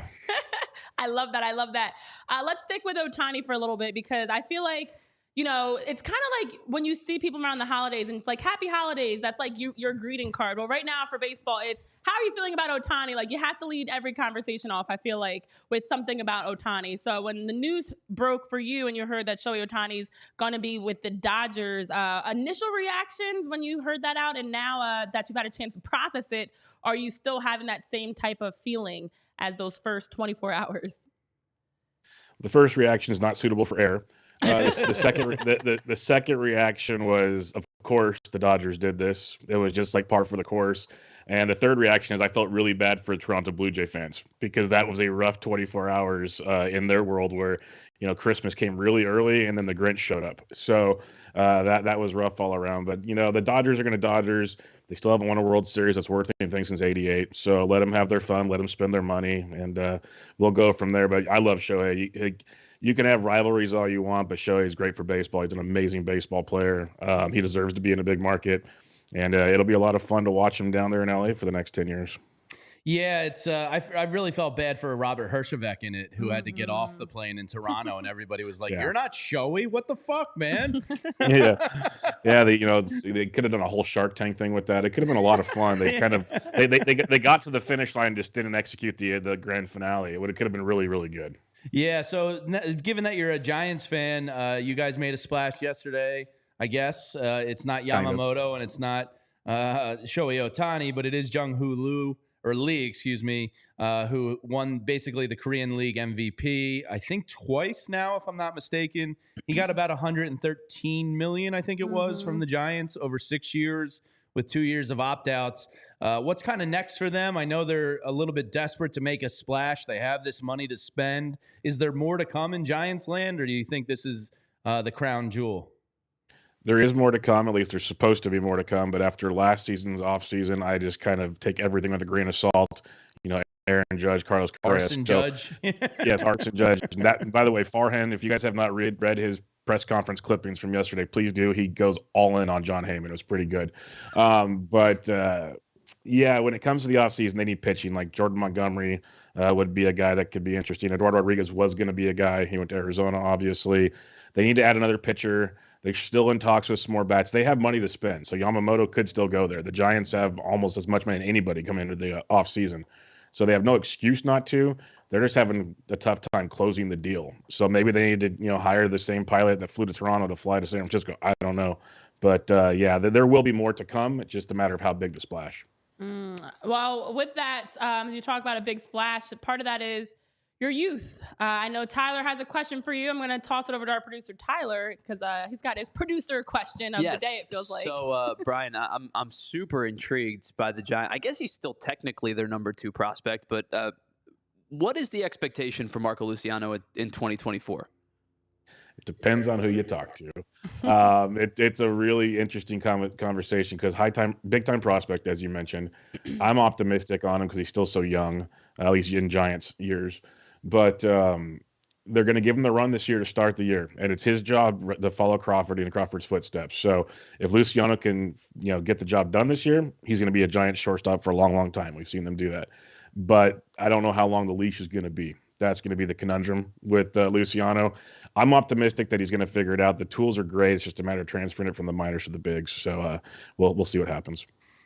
B: I love that. Let's stick with Ohtani for a little bit because I feel like, it's kind of like when you see people around the holidays and it's like, happy holidays. That's like your greeting card. Well, right now for baseball, it's how are you feeling about Ohtani? Like you have to lead every conversation off, I feel like, with something about Ohtani. So when the news broke for you and you heard that Shohei Ohtani's going to be with the Dodgers, initial reactions when you heard that out and now that you've had a chance to process it, are you still having that same type of feeling as those first 24 hours?
D: The first reaction is not suitable for air. The second reaction was, of course, the Dodgers did this. It was just like par for the course. And the third reaction is I felt really bad for Toronto Blue Jay fans because that was a rough 24 hours in their world where, Christmas came really early and then the Grinch showed up. So that was rough all around. But, the Dodgers are going to Dodgers. They still haven't won a World Series that's worth anything since '88. So let them have their fun. Let them spend their money. And we'll go from there. But I love Shohei. You can have rivalries all you want, but Shohei is great for baseball. He's an amazing baseball player. He deserves to be in a big market, and it'll be a lot of fun to watch him down there in LA for the next 10 years.
A: Yeah, it's I really felt bad for Robert Herjavec in it, who had to get off the plane in Toronto, and everybody was like, "You're not Shohei? What the fuck, man?"
D: yeah. They could have done a whole Shark Tank thing with that. It could have been a lot of fun. They kind of they got to the finish line, just didn't execute the grand finale. It could have been really, really good.
A: Yeah, so given that you're a Giants fan, you guys made a splash yesterday, I guess. It's not Yamamoto and it's not Shohei Ohtani, but it is Jung Hoo Lee, who won basically the Korean League MVP, I think twice now, if I'm not mistaken. He got about $113 million, I think it was, from the Giants over 6 years with 2 years of opt-outs. What's kind of next for them? I know they're a little bit desperate to make a splash. They have this money to spend. Is there more to come in Giants land, or do you think this is the crown jewel?
D: There is more to come. At least there's supposed to be more to come. But after last season's offseason, I just kind of take everything with a grain of salt. Aaron Judge, Carlos Correa.
A: Arson Judge.
D: Yes, Arson Judge. And that, by the way, Farhan, if you guys have not read his press conference clippings from yesterday, please do. He goes all in on John Heyman. It was pretty good. But when it comes to the offseason, they need pitching. Like Jordan Montgomery would be a guy that could be interesting. Eduardo Rodriguez was going to be a guy. He went to Arizona, obviously. They need to add another pitcher. They're still in talks with some more bats. They have money to spend, so Yamamoto could still go there. The Giants have almost as much money as anybody coming into the offseason. So they have no excuse not to. They're just having a tough time closing the deal. So maybe they need to, hire the same pilot that flew to Toronto to fly to San Francisco. I don't know. But, there will be more to come. It's just a matter of how big the splash.
B: Well, with that, as you talk about a big splash, part of that is your youth. I know Tyler has a question for you. I'm going to toss it over to our producer, Tyler, because he's got his producer question of the day, it feels like.
C: So, Brian, I'm super intrigued by the Giants. I guess he's still technically their number 2 prospect, but what is the expectation for Marco Luciano in 2024?
D: It depends on who you talk to. It's a really interesting conversation because big time prospect, as you mentioned. I'm optimistic on him because he's still so young, at least in Giants years. But they're going to give him the run this year to start the year, and it's his job to follow Crawford in Crawford's footsteps. So if Luciano can, get the job done this year, he's going to be a Giants shortstop for a long, long time. We've seen them do that, but I don't know how long the leash is going to be. That's going to be the conundrum with Luciano. I'm optimistic that he's going to figure it out. The tools are great. It's just a matter of transferring it from the minors to the bigs. So we'll see what happens.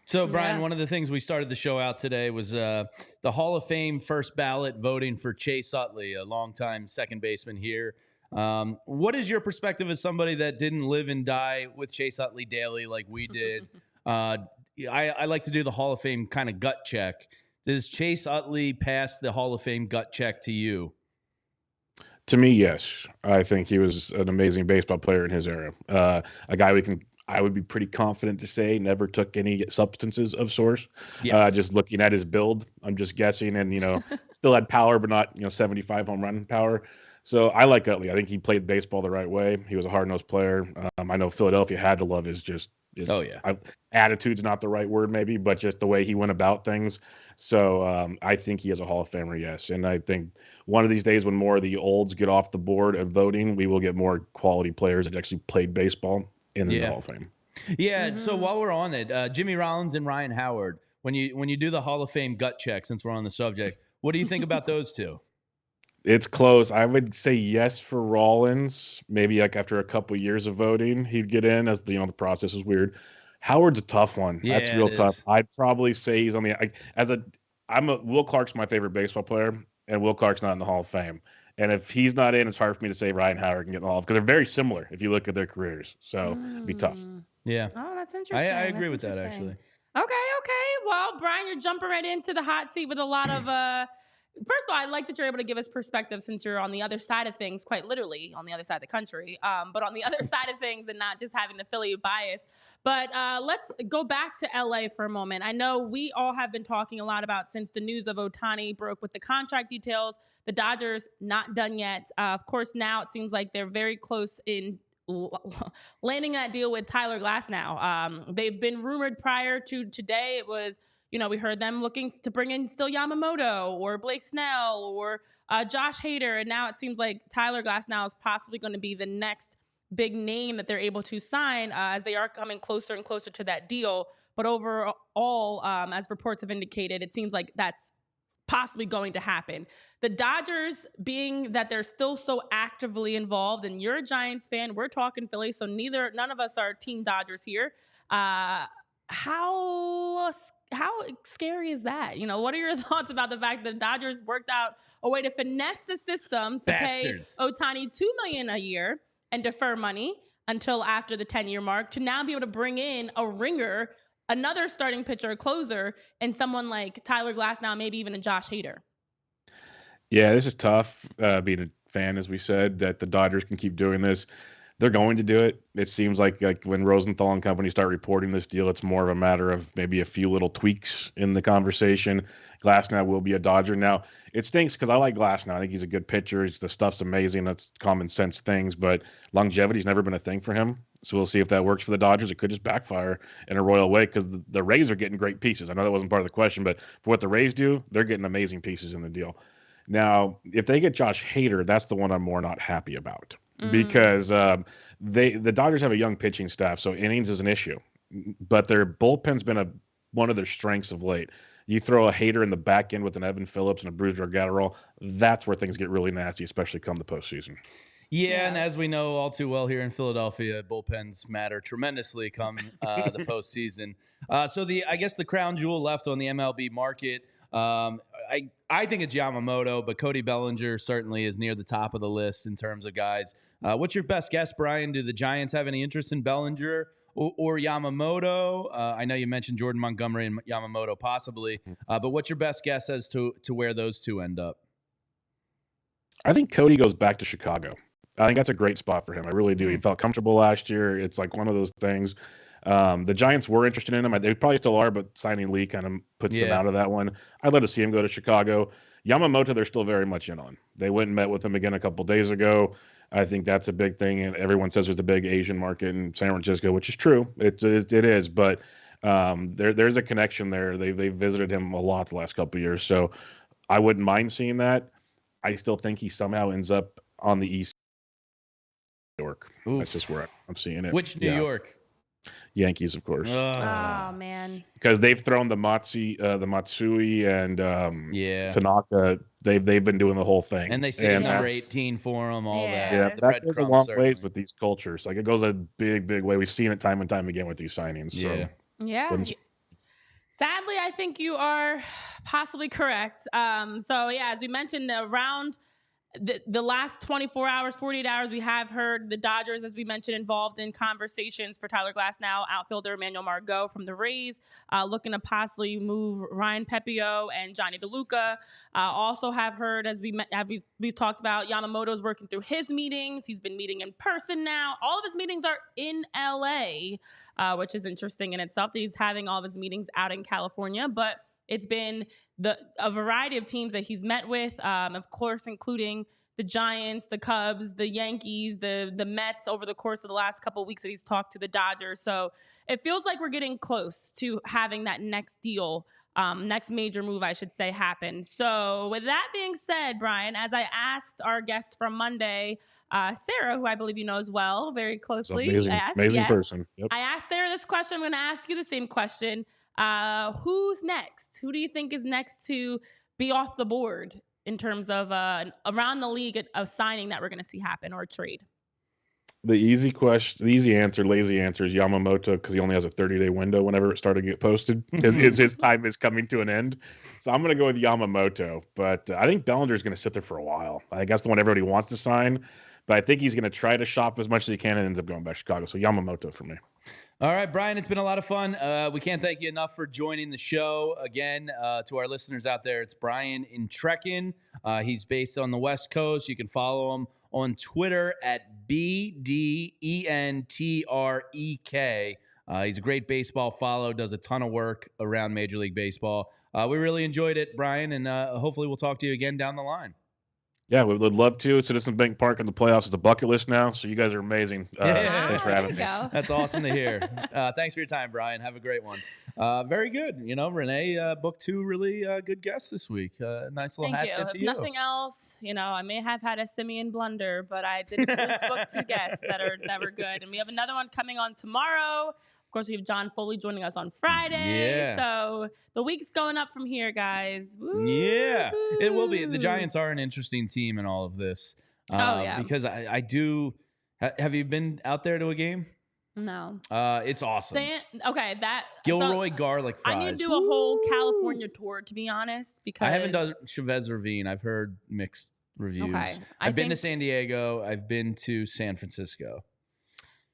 A: So, Brian, one of the things we started the show out today was the Hall of Fame first ballot voting for Chase Utley, a longtime second baseman here. What is your perspective as somebody that didn't live and die with Chase Utley daily like we did? I like to do the Hall of Fame kind of gut check. Does Chase Utley pass the Hall of Fame gut check to you?
D: To me, yes. I think he was an amazing baseball player in his era. A guy I would be pretty confident to say never took any substances of source. Yeah. Just looking at his build, I'm just guessing, and still had power, but not 75 home run power. So I like Utley. I think he played baseball the right way. He was a hard-nosed player. I know Philadelphia had to love his attitude's not the right word maybe, but just the way he went about things. So I think he is a Hall of Famer, yes. And I think one of these days when more of the olds get off the board of voting, we will get more quality players that actually played baseball in the Hall of Fame.
A: Yeah. So while we're on it, Jimmy Rollins and Ryan Howard, when you do the Hall of Fame gut check, since we're on the subject, what do you think about those two?
D: It's close. I would say yes for Rollins. Maybe like after a couple years of voting, he'd get in as the process is weird. Howard's a tough one. Yeah, that's real tough. I'd probably say he's on the Will Clark's my favorite baseball player, and Will Clark's not in the Hall of Fame. And if he's not in, it's hard for me to say Ryan Howard can get in the Hall because they're very similar if you look at their careers. So it'd be tough.
A: Yeah.
B: Oh, that's interesting.
A: I agree with that actually.
B: Okay. Well, Brian, you're jumping right into the hot seat with a lot of first of all, I like that you're able to give us perspective since you're on the other side of things, quite literally on the other side of the country, but on the other side of things and not just having the Philly bias. But let's go back to LA for a moment. I know we all have been talking a lot about since the news of Ohtani broke with the contract details, the Dodgers not done yet. Of course, now it seems like they're very close in landing that deal with Tyler Glasnow. They've been rumored prior to today. It was, we heard them looking to bring in still Yamamoto or Blake Snell or Josh Hader. And now it seems like Tyler Glasnow is possibly going to be the next big name that they're able to sign as they are coming closer and closer to that deal. But overall, as reports have indicated, it seems like that's possibly going to happen. The Dodgers, being that they're still so actively involved, and you're a Giants fan, we're talking Philly, so none of us are Team Dodgers here. How scary is that? What are your thoughts about the fact that the Dodgers worked out a way to finesse the system to pay Ohtani $2 million a year and defer money until after the 10-year mark to now be able to bring in a ringer, another starting pitcher, a closer, and someone like Tyler Glasnow, maybe even a Josh Hader?
D: Yeah, this is tough being a fan, as we said, that the Dodgers can keep doing this. They're going to do it. It seems like when Rosenthal and company start reporting this deal, it's more of a matter of maybe a few little tweaks in the conversation. Glasnow will be a Dodger. Now, it stinks because I like Glasnow. I think he's a good pitcher. The stuff's amazing. That's common sense things, but longevity's never been a thing for him. So we'll see if that works for the Dodgers. It could just backfire in a royal way because the Rays are getting great pieces. I know that wasn't part of the question, but for what the Rays do, they're getting amazing pieces in the deal. Now, if they get Josh Hader, that's the one I'm more not happy about because the Dodgers have a young pitching staff, so innings is an issue. But their bullpen's been one of their strengths of late. You throw a Hader in the back end with an Evan Phillips and a Bruce Gatterall, that's where things get really nasty, especially come the postseason.
A: Yeah, and as we know all too well here in Philadelphia, bullpens matter tremendously come the postseason. So I guess the crown jewel left on the MLB market, I think it's Yamamoto, but Cody Bellinger certainly is near the top of the list in terms of guys. What's your best guess, Brian? Do the Giants have any interest in Bellinger or Yamamoto? I know you mentioned Jordan Montgomery and Yamamoto possibly, but what's your best guess as to where those two end up?
D: I think Cody goes back to Chicago. I think that's a great spot for him. I really do. He felt comfortable last year. It's like one of those things. The Giants were interested in him. They probably still are, but signing Lee kind of puts them out of that one. I'd love to see him go to Chicago. Yamamoto, they're still very much in on. They went and met with him again a couple days ago. I think that's a big thing, and everyone says there's a big Asian market in San Francisco, which is true. It is, but there's a connection there. They've visited him a lot the last couple of years, so I wouldn't mind seeing that. I still think he somehow ends up on the East York.
A: Oof.
D: That's just where I'm seeing it.
A: Which New York?
D: Yankees, of course.
B: Oh man.
D: Because they've thrown the Matsui and Tanaka. They've been doing the whole thing,
A: and they say number 18 for them. All that.
D: Yeah, that goes a long ways with these cultures. Like it goes a big way. We've seen it time and time again with these signings.
A: Yeah.
D: So,
B: yeah. Sadly, I think you are possibly correct. So yeah, as we mentioned, the last 24 hours, 48 hours, we have heard the Dodgers, as we mentioned, involved in conversations for Tyler Glasnow, outfielder Emmanuel Margot from the Rays, looking to possibly move Ryan Pepio and Johnny DeLuca. Also have heard, as we've talked about, Yamamoto's working through his meetings. He's been meeting in person now. All of his meetings are in LA, which is interesting in itself. He's having all of his meetings out in California, but it's been a variety of teams that he's met with, of course, including the Giants, the Cubs, the Yankees, the Mets over the course of the last couple of weeks that he's talked to the Dodgers. So it feels like we're getting close to having that next deal, next major move, I should say, happen. So with that being said, Brian, as I asked our guest from Monday, Sarah, who I believe you know as well, very closely.
D: Amazing person. Yep.
B: I asked Sarah this question. I'm going to ask you the same question. Who's next? Who do you think is next to be off the board in terms of around the league of signing that we're going to see happen or trade?
D: The easy answer, lazy answer is Yamamoto, because he only has a 30-day window whenever it started to get posted. His time is coming to an end. So I'm going to go with Yamamoto. But I think Bellinger's going to sit there for a while. I think that's the one everybody wants to sign. But I think he's going to try to shop as much as he can and ends up going back to Chicago. So Yamamoto for me.
A: All right, Brian, it's been a lot of fun. We can't thank you enough for joining the show. Again, to our listeners out there, it's Brian Entrekin. He's based on the West Coast. You can follow him on Twitter at BDENTREK. He's a great baseball follow, does a ton of work around Major League Baseball. We really enjoyed it, Brian, and hopefully we'll talk to you again down the line. Yeah,
D: we would love to. Citizen Bank Park in the playoffs is a bucket list now, so you guys are amazing. Thanks for having me.
A: That's awesome to hear. Thanks for your time, Brian. Have a great one. Very good. Renee booked two really good guests this week. Nice little hat tip to you.
B: If nothing else, I may have had a simian blunder, but I did at least book two guests that were good. And we have another one coming on tomorrow. Of course, we have John Foley joining us on Friday. Yeah. So the week's going up from here, guys. Woo.
A: Yeah, it will be. The Giants are an interesting team in all of this. Because I do. Have you been out there to a game?
B: No.
A: It's awesome.
B: Gilroy
A: garlic fries.
B: I need to do a whole California tour, to be honest, because
A: I haven't done Chavez Ravine. I've heard mixed reviews. Okay. I've been to San Diego. I've been to San Francisco.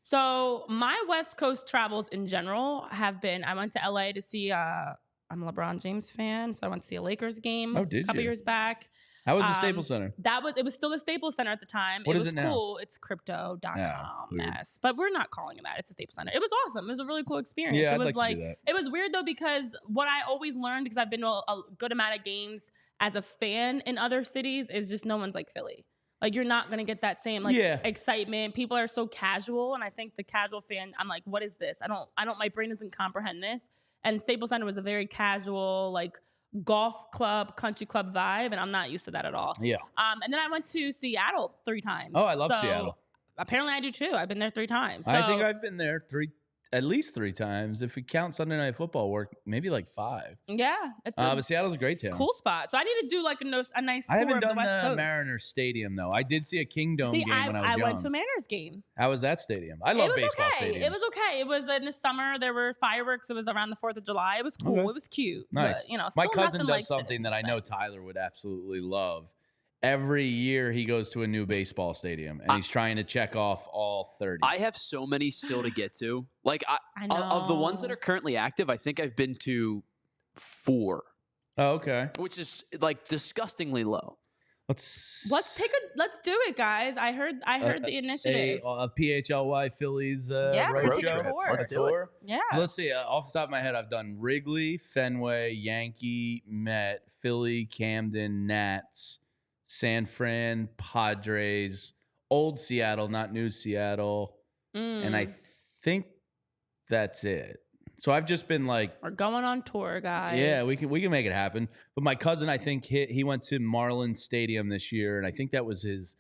B: So my West Coast travels in general have been, I went to LA to see, I'm a LeBron James fan, so I went to see a Lakers game a couple years back.
A: How was the Staples Center?
B: It was still the Staples Center at the time.
A: What is it now?
B: Cool. It's crypto.com. Yes. But we're not calling it that. It's a Staples Center. It was awesome. It was a really cool experience.
A: Yeah,
B: it was
A: I'd like to do that.
B: It was weird though, because what I always learned, because I've been to a good amount of games as a fan in other cities, is just no one's like Philly. Like, you're not going to get that same excitement. People are so casual. And I think the casual fan, I'm like, what is this? My brain doesn't comprehend this. And Staples Center was a very casual, golf club, country club vibe. And I'm not used to that at all.
A: Yeah.
B: And then I went to Seattle 3 times.
A: Oh, I love Seattle.
B: Apparently I do too. I've been there 3 times. So,
A: I think I've been there at least 3 times. If we count Sunday Night Football work, maybe 5.
B: Yeah.
A: But Seattle's a great town.
B: Cool spot. So I need to do a nice tour
A: I haven't
B: of
A: done
B: the West Coast.
A: Mariners Stadium, though. I did see a Kingdome game when I was young.
B: I went to a Mariners game.
A: How was that stadium? I love baseball stadiums.
B: It was okay. It was in the summer. There were fireworks. It was around the 4th of July. It was cool. Okay. It was cute.
A: Nice.
B: But,
A: my cousin does something that I know Tyler would absolutely love. Every year he goes to a new baseball stadium, and he's trying to check off all 30.
C: I have so many still to get to. I know. Of the ones that are currently active, I think I've been to 4.
A: Oh, okay.
C: Which is disgustingly low.
A: Let's
B: do it, guys. I heard the initiative.
A: A PHLY Phillies road show.
C: Let's do it.
B: Yeah.
A: Let's see. Off the top of my head, I've done Wrigley, Fenway, Yankee, Met, Philly, Camden, Nats, San Fran, Padres, old Seattle, not new Seattle. And I think that's it. So I've just been like,
B: we're going on tour, guys.
A: Yeah, we can make it happen. But my cousin, I think he went to Marlins Stadium this year, and I think that was his,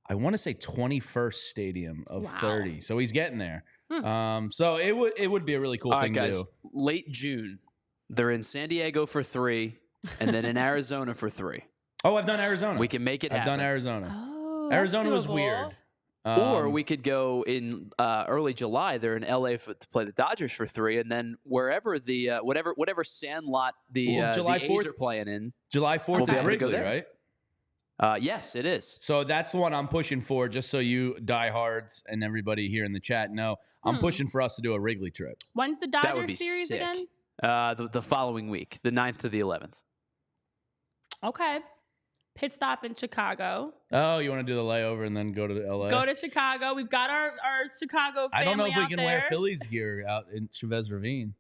A: I want to say 21st stadium of 30. So he's getting there. So it would be a really cool thing
C: guys,
A: to do.
C: Late June, they're in San Diego for 3, and then in Arizona for 3.
A: Oh, I've done Arizona.
C: We can make it happen.
A: I've done Arizona.
B: Oh,
A: Arizona was
B: doable.
A: weird.
C: Or we could go in early July. They're in LA to play the Dodgers for 3, and then wherever the whatever sandlot the
A: July
C: A's
A: 4th
C: are playing in.
A: July 4th
C: We'll be
A: is
C: able to go
A: Wrigley,
C: there.
A: right?
C: Yes, it is.
A: So that's the one I'm pushing for, just so you diehards and everybody here in the chat know. I'm pushing for us to do a Wrigley trip.
B: When's the
C: That would
B: Dodgers
C: be
B: series
C: sick.
B: again?
C: The following week, the 9th to the 11th.
B: Okay. Pit stop in Chicago.
A: Oh, you want to do the layover and then go to LA?
B: Go to Chicago. We've got our Chicago family
A: I don't know if we
B: out
A: can
B: there.
A: wear Phillies gear out in Chavez Ravine.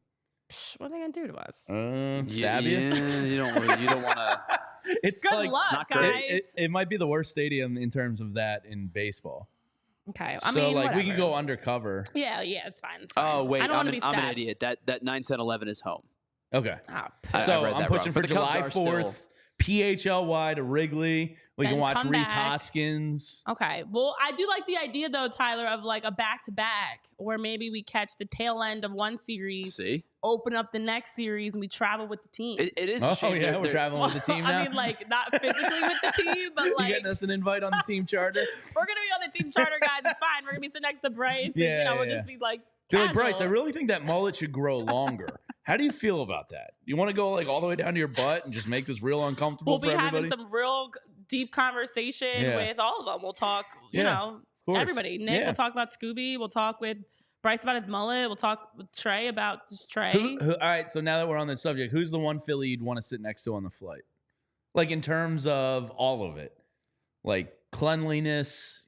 B: Psh, what are they going to do to us?
A: Stab you?
C: You don't want to.
A: It's
B: Good
A: like,
B: luck,
C: not
B: guys.
C: great.
A: it might be the worst stadium in terms of that in baseball.
B: Okay.
A: So
B: mean,
A: like we
B: whatever.
A: could go undercover.
B: Yeah, it's fine. It's fine.
C: Oh wait,
B: I don't want
C: I'm
B: to be
C: an
B: stabbed.
C: idiot. That 9, 10, 11 is home.
A: Okay.
B: Oh,
A: So
C: read
A: I'm
C: that
A: pushing
C: wrong.
A: for
C: But the Cubs
A: July
C: are still-
A: 4th, PHLY to Wrigley. We
B: Then
A: can watch
B: come
A: Reese
B: back.
A: Hoskins.
B: Okay. Well, I do like the idea, though, Tyler, of like a back-to-back, or maybe we catch the tail end of one series,
C: See,
B: open up the next series, and we travel with the team.
C: it is. A shame
A: yeah, we're traveling with the team now.
B: I mean, like, not physically with the team, but
A: You
B: like,
A: getting us an invite on the team charter?
B: we're going to be on the team charter, guys. It's fine. We're going to be sitting next to Bryce. And,
A: Yeah,
B: we'll
A: yeah.
B: just be like,
A: Feel like, Bryce, I
B: casual.
A: really think that mullet should grow longer. How do you feel about that? You want to go like all the way down to your butt and just make this real uncomfortable
B: We'll
A: for
B: be
A: everybody?
B: having some real deep conversation
A: Yeah.
B: with all of them. We'll talk, you
A: Yeah,
B: know,
A: of course.
B: everybody. Nick
A: Yeah.
B: will talk about Scooby. We'll talk with Bryce about his mullet. We'll talk with Trey about just Trey.
A: All right, so now that we're on this subject, who's the one Philly you'd want to sit next to on the flight? Like in terms of all of it, like cleanliness,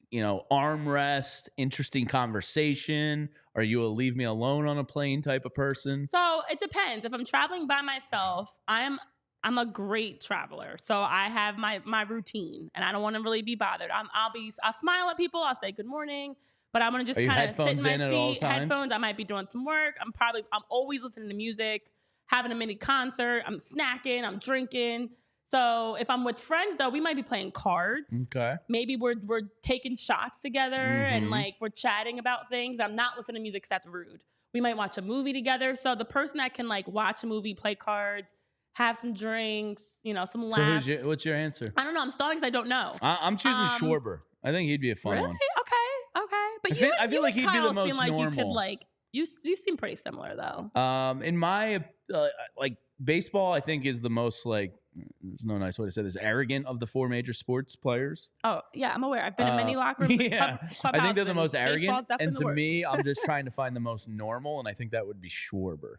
A: armrest, interesting conversation. Are you a leave me alone on a plane type of person?
B: So it depends. If I'm traveling by myself, I'm a great traveler. So I have my routine, and I don't want to really be bothered. I'll smile at people. I'll say good morning, but I'm gonna just
A: Are you
B: kind of sit in
A: headphones
B: my
A: in at all
B: seat.
A: times?
B: Headphones. I might be doing some work. I'm always listening to music, having a mini concert. I'm snacking. I'm drinking. So if I'm with friends, though, we might be playing cards.
A: Okay.
B: Maybe we're taking shots together and
A: Mhm.
B: like we're chatting about things. I'm not listening to music 'cause that's rude. We might watch a movie together. So the person that can like watch a movie, play cards, have some drinks, some laughs.
A: So what's your answer?
B: I don't know. I'm stalling because I don't know.
A: I'm choosing Schwarber. I think he'd be a fun
B: Really?
A: one.
B: Okay. But
A: I feel like he'd be the
B: Kyle
A: most
B: seem like you could
A: normal.
B: like you seem pretty similar though.
A: In my like baseball, I think is the most like there's no nice way to say this, arrogant of the 4 major sports players.
B: Oh yeah, I'm aware. I've been in many locker rooms.
A: Yeah,
B: Clubhouses,
A: I think they're the
B: and
A: most
B: baseball's
A: arrogant,
B: definitely
A: and
B: the
A: to
B: worst.
A: me, I'm just trying to find the most normal, and I think that would be Schwarber.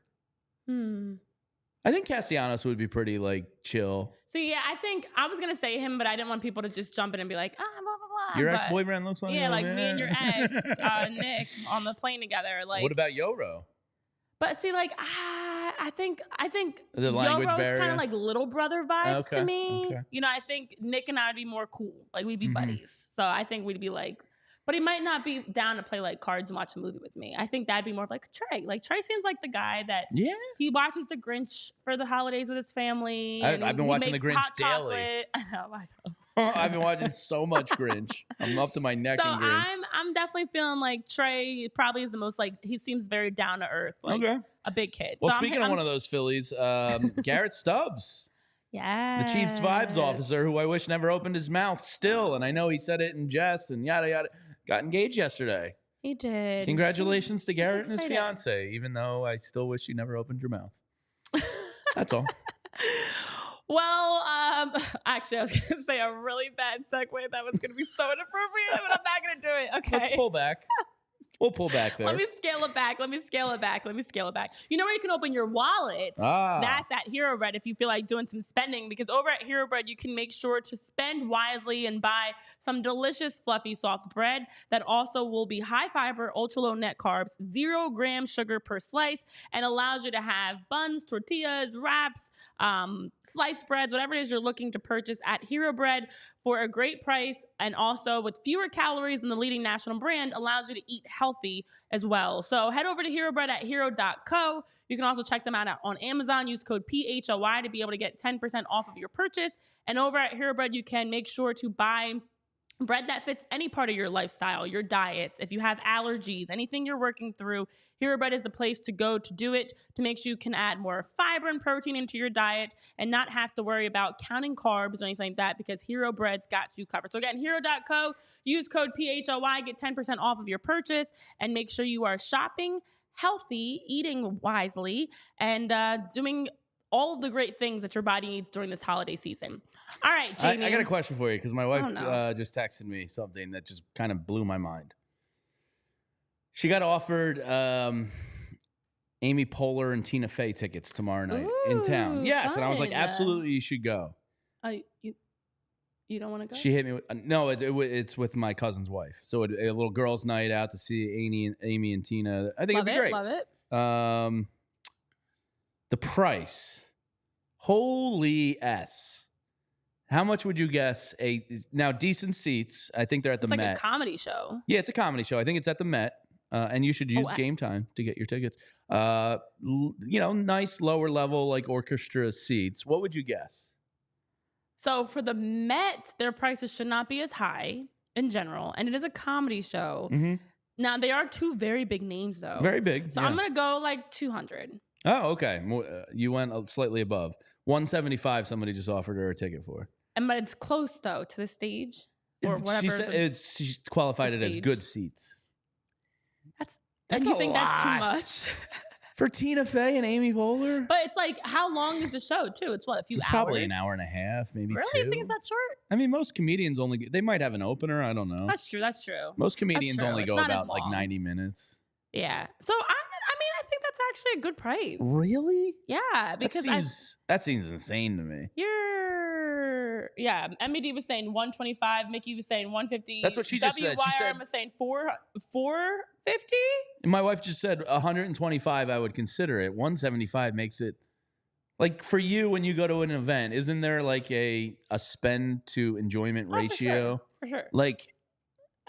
A: I think Castellanos would be pretty like chill.
B: See, yeah, I think I was gonna say him, but I didn't want people to just jump in and be like, blah blah blah.
A: Your
B: But,
A: ex-boyfriend looks like
B: yeah,
A: him,
B: like me and your ex, Nick, on the plane together. Like,
A: What about Yoro?
B: but see, like, I think
A: The language
B: Yoro's
A: barrier?
B: kind of like little brother vibes
A: Okay,
B: to me.
A: okay.
B: I think Nick and I would be more cool. Like we'd be
A: Mhm.
B: buddies. So I think we'd be like, but he might not be down to play like cards and watch a movie with me. I think that'd be more of like Trey. Like Trey seems like the guy that
A: Yeah.
B: he watches The Grinch for the holidays with his family.
A: I've
B: and
A: been
B: he
A: watching
B: makes
A: The Grinch
B: hot
A: daily.
B: chocolate. I know.
A: I've been watching so much Grinch. I'm up to my neck
B: So
A: in Grinch.
B: I'm definitely feeling like Trey probably is the most like he seems very down to earth, like
A: Okay.
B: a big kid.
A: Well,
B: So
A: speaking of one of those Phillies, Garrett Stubbs,
B: yeah,
A: the Chiefs vibes officer, who I wish never opened his mouth still, and I know he said it in jest and yada yada, got engaged yesterday.
B: He did.
A: Congratulations to Garrett and his
B: excited.
A: fiance, even though I still wish you never opened your mouth. That's all.
B: Well, actually, I was going to say a really bad segue that was going to be so inappropriate, but I'm not going to do it. Okay.
A: Let's pull back. We'll pull back there.
B: Let me scale it back. You know where you can open your wallet? That's at Hero Bread if you feel like doing some spending, because over at Hero Bread, you can make sure to spend wisely and buy some delicious, fluffy, soft bread that also will be high fiber, ultra low net carbs, 0 gram sugar per slice, and allows you to have buns, tortillas, wraps, sliced breads, whatever it is you're looking to purchase at Hero Bread for a great price, and also with fewer calories than the leading national brand, allows you to eat healthy as well. So head over to Hero Bread at hero.co. You can also check them out on Amazon. Use code PHLY to be able to get 10% off of your purchase. And over at Hero Bread, you can make sure to buy bread that fits any part of your lifestyle, your diets. If you have allergies, anything you're working through, Hero Bread is the place to go to do it, to make sure you can add more fiber and protein into your diet and not have to worry about counting carbs or anything like that, because Hero Bread's got you covered. So again, hero.co, use code PHLY, get 10% off of your purchase, and make sure you are shopping healthy, eating wisely, and doing all of the great things that your body needs during this holiday season. All right, Jamie.
A: I got a question for you, because my wife just texted me something that just kind of blew my mind. She got offered Amy Poehler and Tina Fey tickets tomorrow night in town. Yes, fun. And I was like, absolutely, you should go.
B: You don't want to go?
A: She hit me with, no, it's with my cousin's wife. So a little girls' night out to see Amy and Tina. I think it'd be great.
B: Love it.
A: The price. Holy S. How much would you guess? Now, decent seats. I think they're at the Met.
B: It's like a comedy show.
A: Yeah, it's a comedy show. I think it's at the Met. And you should use Game Time to get your tickets. Nice lower level, like orchestra seats. What would you guess?
B: So for the Met, their prices should not be as high in general. And it is a comedy show. Mm-hmm. Now, they are two very big names, though.
A: Very big.
B: So I'm going to go like 200.
A: Oh, okay. You went slightly above. 175 somebody just offered her a ticket for.
B: But it's close, though, to the stage. Or whatever.
A: She said she qualified it as good seats.
B: And you think that's too much?
A: For Tina Fey and Amy Poehler?
B: But it's like, how long is the show, too? It's what, a few hours?
A: Probably an hour and a half, maybe
B: really?
A: 2.
B: You think it's that short?
A: I mean, most comedians they might have an opener. I don't know.
B: That's true.
A: Most comedians only go about like 90 minutes.
B: Yeah. So, I think that's actually a good price.
A: Really?
B: Yeah. Because
A: that seems insane to me.
B: MED was saying 125. Mickey was saying 150.
A: That's what she just said. She said
B: was saying 450.
A: And my wife just said 125. I would consider it. 175 makes it like for you when you go to an event. Isn't there like a spend to enjoyment ratio?
B: For sure.
A: Like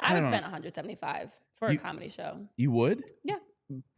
B: I would spend 175 for a comedy show.
A: You would?
B: Yeah.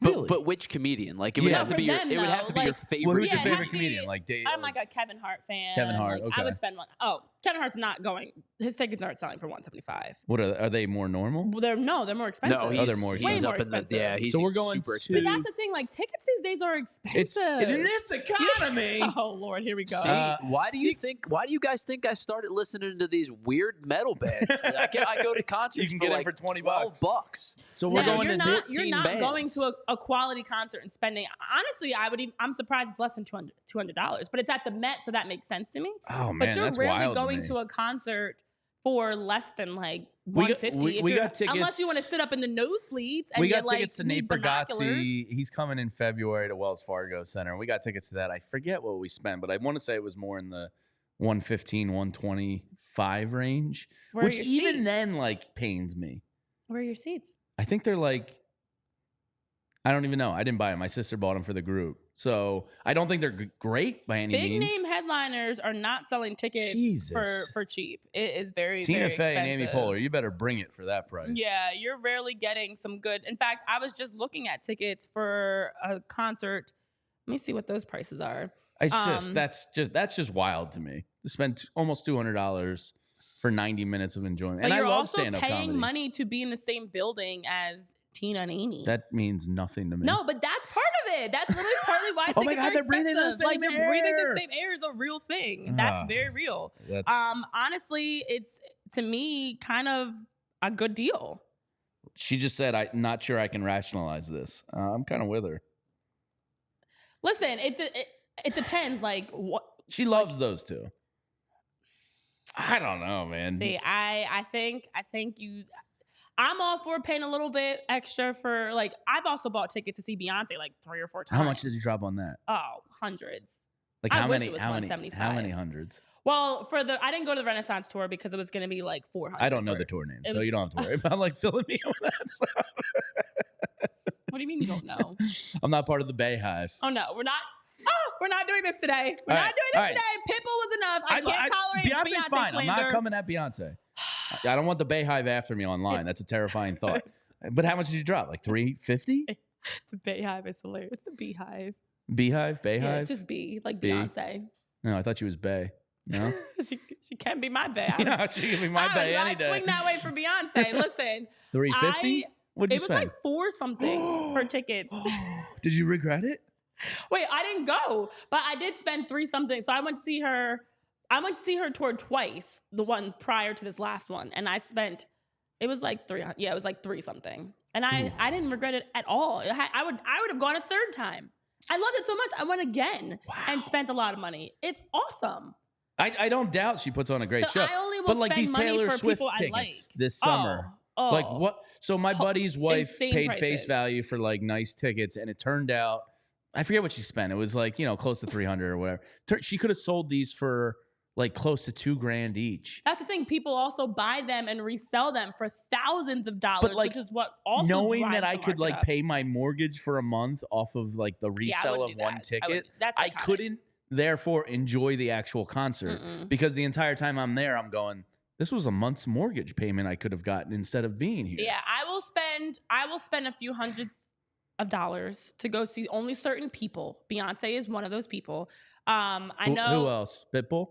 A: Really?
C: But which comedian? Like it would have to be your favorite.
A: Well, who's your favorite comedian? Like Dave?
B: I'm like a Kevin Hart fan.
A: Kevin Hart. Okay.
B: I would spend one. Oh, Kevin Hart's not going. His tickets aren't selling for 175.
A: What are they more normal?
B: Well, they're more expensive.
C: No,
A: they're more expensive.
C: He's up in the he's
A: so we're going
C: super
A: expensive.
B: But that's the thing. Like tickets these days are expensive.
A: In this economy.
B: Oh Lord, here we go.
C: Why do you guys think I started listening to these weird metal bands? I go to concerts
A: you can get
C: like
A: for $20.
C: $12.
A: So we're going to 14
B: You're not
C: bands.
B: going to a quality concert and spending. Honestly, I'm surprised it's less than $200. But it's at the Met, so that makes sense to me.
A: Oh man,
B: but you're
A: that's
B: rarely
A: wild
B: going to a concert for less than like $150.
A: We got tickets
B: unless you want to sit up in the nosebleeds. And
A: we got tickets to Nate
B: binoculars.
A: Bargatze. He's coming in February to Wells Fargo Center. We got tickets to that. I forget what we spent, but I want to say it was more in the 115, 125 range, which even
B: seats?
A: then like pains me.
B: Where are your seats?
A: I think they're like, I don't even know. I didn't buy them. My sister bought them for the group. So I don't think they're great by any means.
B: Big name headliners are not selling tickets for cheap. It is very,
A: Tina
B: very
A: Fey
B: expensive.
A: and Amy Poehler, you better bring it for that price.
B: Yeah, you're rarely getting some good. In fact, I was just looking at tickets for a concert. Let me see what those prices are.
A: It's that's just wild to me to spend almost $200 for 90 minutes of enjoyment.
B: But
A: and
B: you're
A: I love
B: also
A: stand-up
B: paying
A: comedy.
B: money to be in the same building as Tina and Amy.
A: That means nothing to me.
B: No, but that's part of it. That's literally partly why
A: Oh my God, they're breathing the same
B: like you're breathing
A: air.
B: the same air is a real thing. That's very real. Honestly, it's to me kind of a good deal.
A: She just said, "I'm not sure I can rationalize this." I'm kind of with her.
B: Listen, it depends. Like what
A: she loves those two. I don't know, man.
B: See, I think you. I'm all for paying a little bit extra for like. I've also bought tickets to see Beyonce like 3 or 4 times.
A: How much did you drop on that?
B: Oh, hundreds.
A: Like
B: I
A: how
B: wish
A: many?
B: it was
A: How many?
B: 175.
A: How many hundreds?
B: Well, I didn't go to the Renaissance tour because it was going to be like 400.
A: I don't know the tour name, so you don't have to worry about like filling me in with that stuff.
B: What do you mean you don't know?
A: I'm not part of the Bay Hive.
B: Oh no, we're not. Oh, we're not doing this today. We're not doing this today. Pitbull was enough. I can't tolerate
A: Beyonce's
B: Beyonce
A: fine.
B: slander.
A: I'm not coming at Beyonce. I don't want the Bayhive after me online. That's a terrifying thought. But how much did you drop? Like $350?
B: The Bayhive is hilarious. It's a beehive.
A: Beehive? Bayhive?
B: Yeah, it's just bee, like
A: Bee.
B: Beyonce.
A: No, I thought she was Bay. No?
B: she can be my Bay.
A: No, she can be my Bay any day.
B: Swing that way for Beyonce. Listen.
A: $350? What'd you
B: It was
A: spend?
B: like $4 something for tickets.
A: Did you regret it?
B: Wait, I didn't go, but I did spend $3 something. So I went to see her. I went to see her tour twice, the one prior to this last one, and I spent. It was like $300. Yeah, it was like $3 something, and I didn't regret it at all. I would have gone a third time. I loved it so much. I went again and spent a lot of money. It's awesome.
A: I don't doubt she puts on a great show.
B: I only will
A: but like
B: spend
A: these
B: money
A: Taylor
B: for
A: Swift
B: people I
A: tickets
B: like.
A: this summer.
B: Oh.
A: Like what? So my buddy's wife
B: insane
A: paid
B: prices.
A: face value for like nice tickets, and it turned out I forget what she spent. It was like close to 300 or whatever. She could have sold these for like close to $2,000 each.
B: That's the thing. People also buy them and resell them for thousands of dollars,
A: like,
B: which is what also
A: knowing
B: drives
A: that I
B: the
A: could
B: market
A: like
B: up.
A: pay my mortgage for a month off of like the resale of one ticket, I couldn't therefore enjoy the actual concert because the entire time I'm there, I'm going, this was a month's mortgage payment I could have gotten instead of being here.
B: Yeah, I will spend a few hundred of dollars to go see only certain people. Beyonce is one of those people. I know
A: who else? Pitbull?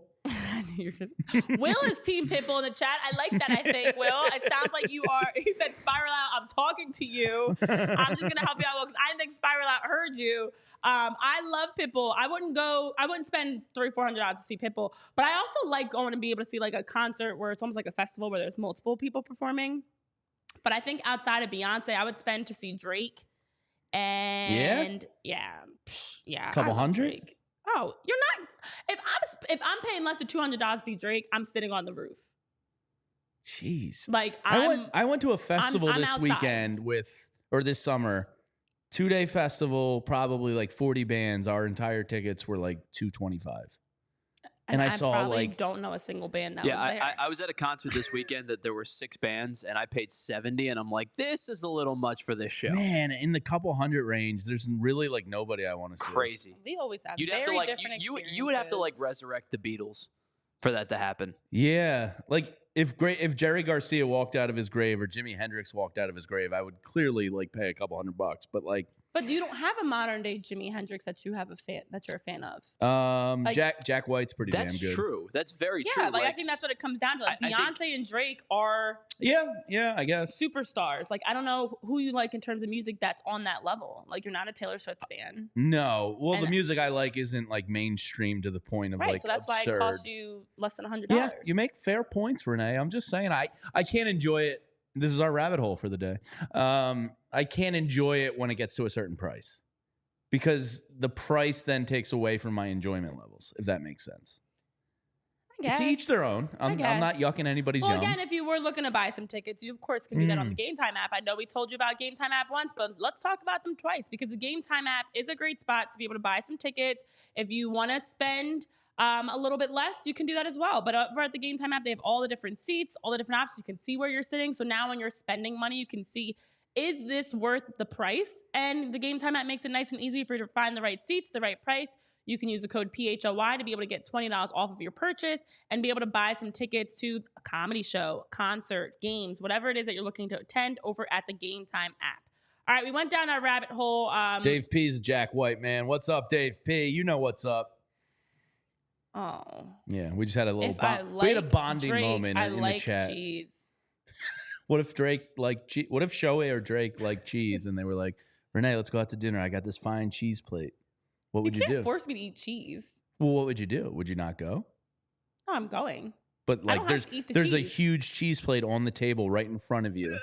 B: Will is Team Pitbull in the chat. I like that. I think Will. It sounds like you are. He said, "Spiral Out." I'm talking to you. I'm just gonna help you out because I think Spiral Out heard you. I love Pitbull. I wouldn't spend $300-$400 to see Pitbull, but I also like going to be able to see like a concert where it's almost like a festival where there's multiple people performing. But I think outside of Beyonce, I would spend to see Drake. And yeah.
A: Couple hundred.
B: Drake. Oh, you're not. If I'm paying less than $200 to see Drake, I'm sitting on the roof.
A: Jeez.
B: Like
A: I went to a festival
B: I'm
A: this
B: outside.
A: weekend or this summer, 2-day festival, probably like 40 bands. Our entire tickets were like $225. And I saw
B: probably
A: like
B: don't know a single band that was there.
C: I was at a concert this weekend that there were 6 bands and I paid $70 and I'm like, this is a little much for this show.
A: man, in the couple hundred range, there's really like nobody I want to see.
C: Crazy.
B: We always have
C: You'd
B: very
C: have to like
B: different
C: you would have to like
B: experiences.
C: resurrect the Beatles for that to happen.
A: Yeah, like if Jerry Garcia walked out of his grave or Jimi Hendrix walked out of his grave, I would clearly like pay a couple $100. But like,
B: But you don't have a modern day Jimi Hendrix that you're a fan of. Like,
A: Jack White's pretty damn good.
C: That's true. That's very true.
B: Yeah, like I think that's what it comes down to. Like
C: I
B: Beyonce and Drake are
A: Yeah, I guess.
B: superstars. Like I don't know who you like in terms of music that's on that level. Like you're not a Taylor Swift fan.
A: No, well,
B: And-
A: the music I like isn't like mainstream to the point of
B: Right,
A: like
B: so that's
A: absurd.
B: why it costs you less than $100.
A: Yeah, you make fair points, Renee. I'm just saying, I can't enjoy it. This is our rabbit hole for the day. I can't enjoy it when it gets to a certain price because the price then takes away from my enjoyment levels, if that makes sense. To each their own. I'm not yucking anybody's
B: Well,
A: yum.
B: again, if you were looking to buy some tickets, you of course can do that on the Game Time app. I know we told you about Game Time app once, but let's talk about them twice because the Game Time app is a great spot to be able to buy some tickets. If you want to spend a little bit less, you can do that as well. But over at the Game Time app, they have all the different seats, all the different options. You can see where you're sitting. So now when you're spending money, you can see, is this worth the price? And the Game Time app makes it nice and easy for you to find the right seats, the right price. You can use the code PHLY to be able to get $20 off of your purchase and be able to buy some tickets to a comedy show, concert, games, whatever it is that you're looking to attend over at the Game Time app. All right, we went down our rabbit hole.
A: Dave P's Jack White, man. What's up, Dave P? You know what's up.
B: Oh.
A: Yeah, we just had a little
B: We
A: had a bonding moment in the chat.
B: Cheese.
A: What if Drake liked cheese? What if Shohei or Drake liked cheese and they were like, Renee, let's go out to dinner. I got this fine cheese plate. What would you do?
B: You can't force me to eat cheese.
A: Well, what would you do? Would you not go?
B: No, I'm going.
A: But like,
B: don't have to eat the
A: there's a
B: cheese.
A: huge cheese plate on the table right in front of you,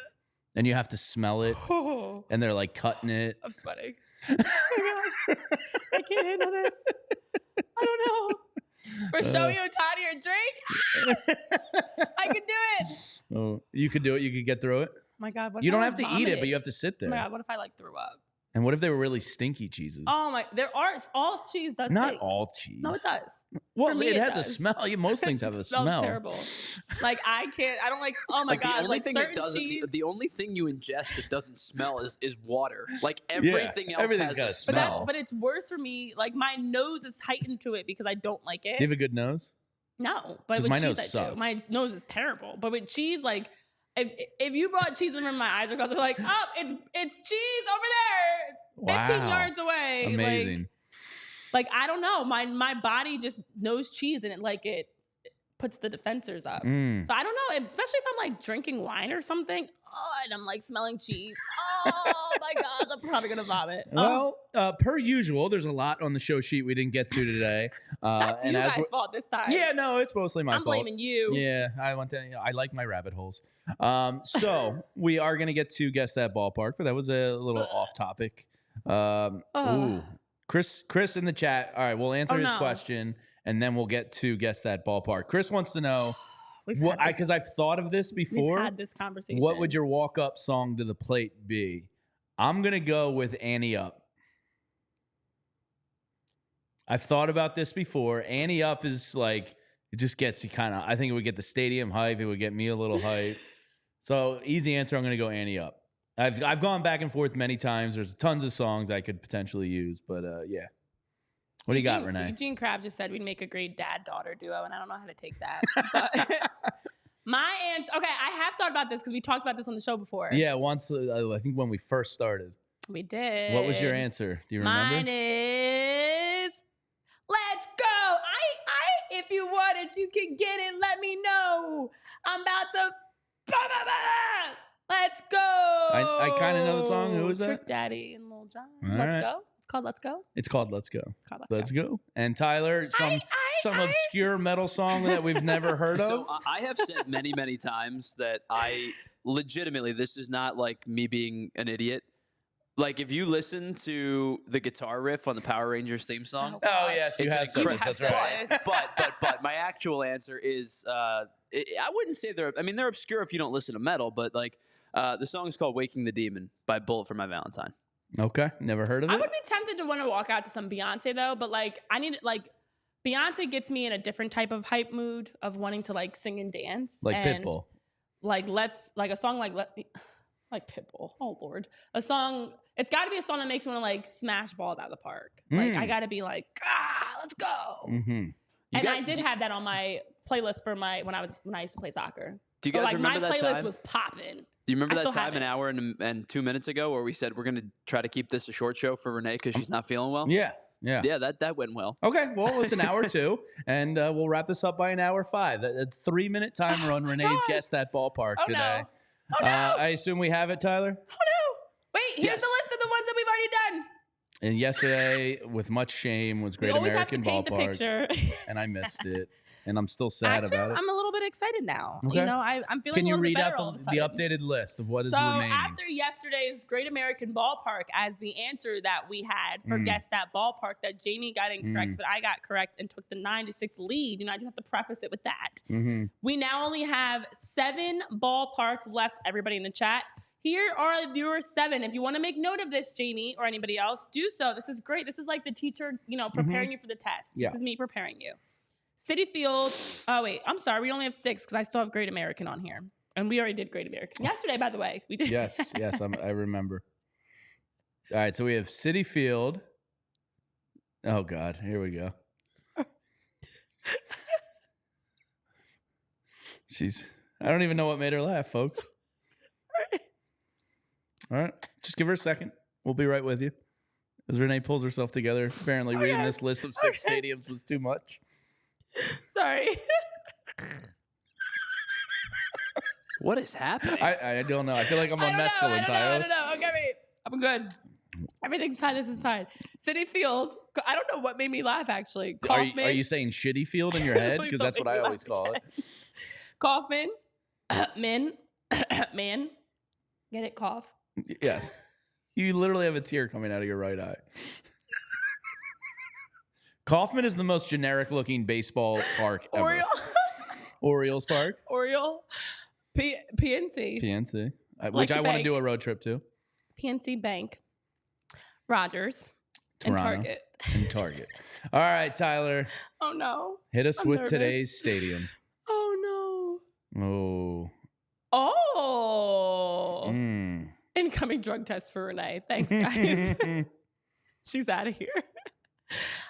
A: and you have to smell it,
B: Oh,
A: and they're like cutting it.
B: I'm sweating. Oh my God. I can't handle this. I don't know. For Shohei Ohtani or Drake, I could do it.
A: Oh, you could do it. You could get through it.
B: Oh my God. What
A: You
B: if
A: don't
B: I
A: have to eat it,
B: vomited?
A: but you have to sit
B: Oh
A: there.
B: my God, what if I like threw up?
A: And what if they were really stinky cheeses?
B: Oh my, all cheese does
A: Not
B: stink.
A: all cheese.
B: No, it does.
A: Well,
B: For me,
A: it
B: it
A: has a
B: does.
A: smell. Most things have a
B: It smells
A: smell.
B: terrible. Like I don't like, oh my
C: Like
B: God,
C: the only
B: like
C: thing that
B: certain
C: doesn't
B: cheese.
C: the only thing you ingest that doesn't smell is water. Like everything else
A: everything's
C: has
A: got
C: a
A: a
C: smell.
A: smell.
B: But it's worse for me. Like my nose is heightened to it because I don't like it.
A: Do you have a good nose?
B: No, but
A: 'Cause
B: with
A: my
B: cheese
A: nose
B: I do.
A: sucks.
B: My nose is terrible. But with cheese, like if you brought cheese in front of my eyes, they're like, oh, it's cheese over there, 15
A: Wow.
B: yards away.
A: Amazing.
B: Like I don't know. My body just knows cheese and it puts the defensors up. So I don't know, especially if I'm like drinking wine or something. Oh, and I'm like smelling cheese. Oh my gosh, I'm probably gonna vomit.
A: Well, per usual, there's a lot on the show sheet we didn't get to today.
B: That's
A: and
B: you
A: as
B: guys'
A: we're-
B: fault this time.
A: Yeah, no, it's mostly my
B: I'm
A: fault.
B: blaming you.
A: Yeah, I like my rabbit holes. So we are gonna get to guess that ballpark, but that was a little off topic. Ooh, Chris in the chat. All right, we'll answer his question, and then we'll get to guess that ballpark. Chris wants to know because I've thought of this before.
B: We've had this conversation.
A: What would your walk-up song to the plate be? I'm gonna go with Annie Up. I've thought about this before. Annie Up is like, it just gets you kind of, I think it would get the stadium hype. It would get me a little hype. So easy answer, I'm going to go Annie Up. I've gone back and forth many times. There's tons of songs I could potentially use, but yeah. What do you got, Renee?
B: Eugene Crabbe just said we'd make a great dad-daughter duo, and I don't know how to take that. But my answer, okay, I have thought about this because we talked about this on the show before.
A: Yeah, once, I think when we first started.
B: We did.
A: What was your answer? Do you remember?
B: Mine is let's go. If you want it, you can get it. Let me know. I'm about to. Let's go.
A: I kind of know the song. Who is that?
B: Trick Daddy and Lil Jon.
A: All
B: Let's
A: right.
B: go. It's called Let's Go.
A: It's called Let's Go.
B: It's called
A: Let's go. And Tyler, some obscure metal song that we've never heard of.
C: So I have said many, many times that I legitimately, this is not like me being an idiot. Like if you listen to the guitar riff on the Power Rangers theme song,
A: Oh yes, you
C: it's
A: have said this. That's right.
C: but my actual answer is I wouldn't say they're obscure if you don't listen to metal, but like the song is called "Waking the Demon" by Bullet for My Valentine.
A: Okay, never heard of it.
B: I would be tempted to want to walk out to some Beyonce though, but like Beyonce gets me in a different type of hype mood of wanting to like sing and dance,
A: Like
B: and
A: Pitbull.
B: like a song like Pitbull. Oh Lord, a song. It's got to be a song that makes me want to like smash balls out of the park. Like I got to be like, let's go.
A: Mm-hmm.
B: And I did have that on my playlist for when I used to play soccer.
C: Do you guys remember
B: my
C: that
B: playlist
C: time?
B: was popping.
C: Do you remember
B: I
C: that
B: still
C: time
B: have
C: an
B: it.
C: hour and 2 minutes ago where we said we're going to try to keep this a short show for Renee because she's not feeling well?
A: Yeah.
C: Yeah, that went well.
A: Okay, well, it's an hour 2, and we'll wrap this up by an hour 5. A 3-minute timer on Renee's Guess That Ballpark today.
B: No. Oh no!
A: I assume we have it, Tyler?
B: Oh no! Wait, here's the list of the ones that we've already done.
A: And yesterday, with much shame, was Great
B: we always
A: American
B: have to paint
A: Ballpark,
B: the picture.
A: and I missed it, and I'm still sad
B: Actually,
A: about it.
B: I'm a little bit excited now.
A: Okay.
B: You know, I'm feeling
A: Can
B: a
A: you
B: little
A: read
B: bit
A: out
B: better all of a
A: the
B: sudden.
A: updated list of what is
B: So
A: remaining?
B: after yesterday's Great American Ballpark as the answer that we had for Guess That Ballpark that Jamie got incorrect, but I got correct and took the 9-6 lead, and I just have to preface it with that. We now only have 7 ballparks left, everybody in the chat. Here are your 7. If you want to make note of this, Jamie, or anybody else, do so. This is great. This is like the teacher, preparing you for the test.
A: Yeah.
B: This is me preparing you. City Field. Oh, wait. I'm sorry. We only have 6 because I still have Great American on here. And we already did Great American. Yesterday, by the way. We did.
A: Yes, I remember. All right, so we have City Field. Oh, God, here we go. I don't even know what made her laugh, folks. All right, just give her a second. We'll be right with you. As Renee pulls herself together, apparently reading this list of 6 stadiums was too much.
B: Sorry.
C: What is happening?
A: I don't know. I feel like I'm on mescaline,
B: I don't know. Okay, wait. I'm good. Everything's fine. This is fine. City Field. I don't know what made me laugh, actually.
A: Are
B: Kaufman.
A: you saying shitty field in your head?
B: Please
A: Because
B: don't
A: that's what
B: make
A: I
B: me
A: always
B: laugh
A: call
B: again.
A: it.
B: Kaufman. Man. Get it? Cough.
A: Yes. You literally have a tear coming out of your right eye. Kaufman is the most generic looking baseball park ever.
B: Oriole.
A: Orioles Park.
B: Oriole. PNC.
A: PNC.
B: Like
A: Which
B: the
A: I want to
B: bank.
A: do a road trip to.
B: PNC Bank. Rogers. And
A: Toronto.
B: Target.
A: And Target. All right, Tyler.
B: Oh, no.
A: Hit us
B: I'm
A: with
B: nervous.
A: today's stadium.
B: Oh, no.
A: Oh.
B: Oh.
A: Mm.
B: Incoming drug test for Renee. Thanks, guys. She's out of here.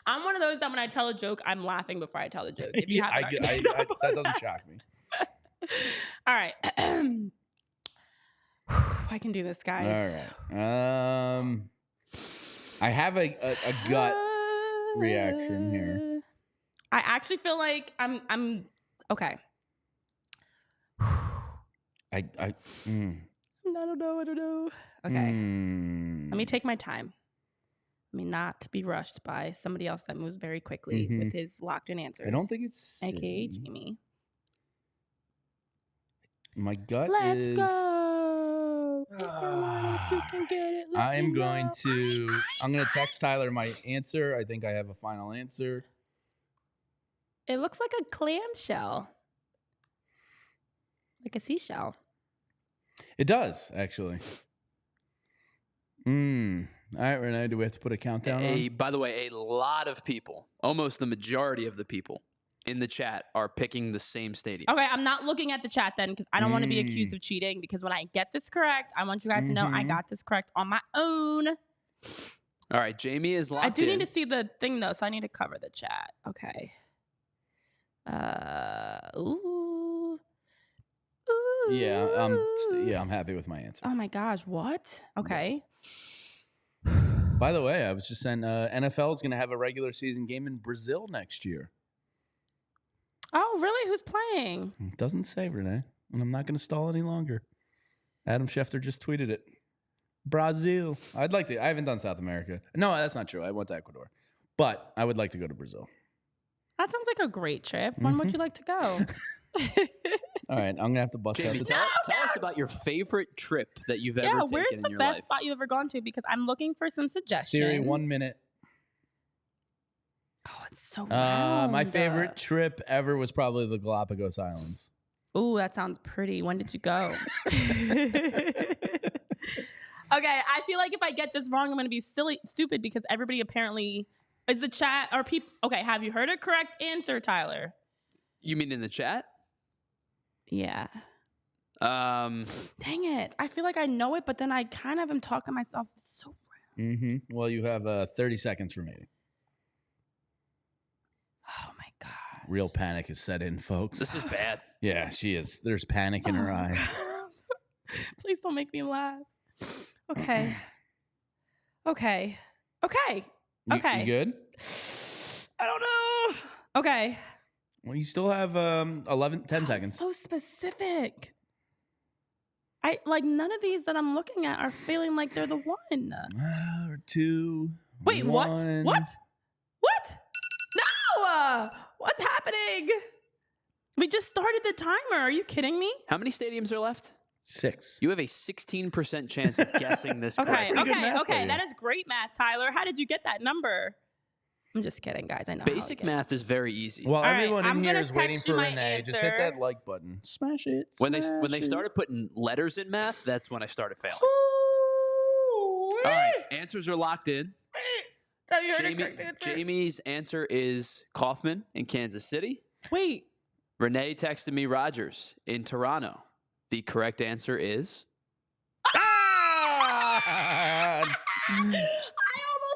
B: I'm one of those that when I tell a joke, I'm laughing before I tell the joke. If you
A: Yeah,
B: haven't already.
A: that doesn't shock me.
B: All right. I can do this, guys.
A: All right. I have a gut reaction here.
B: I actually feel like I'm okay.
A: I
B: don't know. Okay. Let me take my time. Let me not be rushed by somebody else that moves very quickly with his locked in answers.
A: I don't think it's
B: AKA Jamie.
A: My gut
B: Let's
A: is.
B: go. If you can get it,
A: I'm going to text Tyler my answer. I think I have a final answer.
B: It looks like a clamshell. Like a seashell.
A: It does, actually. All right, Renee, do we have to put a countdown on?
C: By the way, a lot of people, almost the majority of the people in the chat are picking the same stadium.
B: Okay, I'm not looking at the chat then because I don't want to be accused of cheating, because when I get this correct, I want you guys to know I got this correct on my own.
C: All right, Jamie is locked in.
B: I do need to see the thing though, so I need to cover the chat. Okay. Ooh.
A: Yeah, I'm happy with my answer.
B: Oh my gosh, what? Okay.
A: Yes. By the way, I was just saying NFL is going to have a regular season game in Brazil next year.
B: Oh, really? Who's playing?
A: It doesn't say, Renee, and I'm not going to stall any longer. Adam Schefter just tweeted it. Brazil. I'd like to. I haven't done South America. No, that's not true. I went to Ecuador, but I would like to go to Brazil.
B: That sounds like a great trip. When would you like to go?
A: All right, I'm going to have to bust
C: Jamie,
A: out.
C: tell us about your favorite trip that you've ever taken
B: where's
C: in
B: the
C: your
B: best
C: life.
B: spot you've ever gone to? Because I'm looking for some suggestions.
A: Siri, 1 minute.
B: Oh, it's so round.
A: My favorite trip ever was probably the Galapagos Islands.
B: Ooh, that sounds pretty. When did you go? Okay, I feel like if I get this wrong, I'm going to be stupid because everybody apparently is the chat or people. Okay, have you heard a correct answer, Tyler?
C: You mean in the chat?
B: Yeah.
C: Um,
B: Dang it. I feel like I know it, but then I kind of am talking to myself. It's so round.
A: Well, you have 30 seconds remaining.
B: Oh my God.
A: Real panic is set in, folks.
C: this is bad.
A: Yeah, she is. There's panic in her eyes.
B: Please don't make me laugh. Okay. Okay. Okay. Okay.
A: You good?
B: I don't know. Okay.
A: Well, you still have 10 seconds.
B: So specific. I like none of these that I'm looking at are feeling like they're the one.
A: Or 2.
B: Wait,
A: 1.
B: What? No! What's happening? We just started the timer. Are you kidding me?
C: How many stadiums are left?
A: 6.
C: You have a 16% chance of guessing this
B: Okay,
C: correctly.
A: pretty good math for
B: okay.
A: you.
B: That is great math, Tyler. How did you get that number? I'm just kidding, guys. I know.
C: Basic math is very easy.
A: Well,
B: All right,
A: everyone
B: I'm
A: in here
B: gonna
A: is waiting
B: text
A: for
B: you my
A: Renee. Just hit
B: answer.
A: that like button. Smash it.
C: When they
A: smash it.
C: started putting letters in math, that's when I started failing.
B: Ooh,
C: All right, answers are locked in.
B: Have you heard a correct answer?
C: Jamie's answer is Kaufman in Kansas City.
B: Wait.
C: Renee texted me Rogers in Toronto. The correct answer is
B: I almost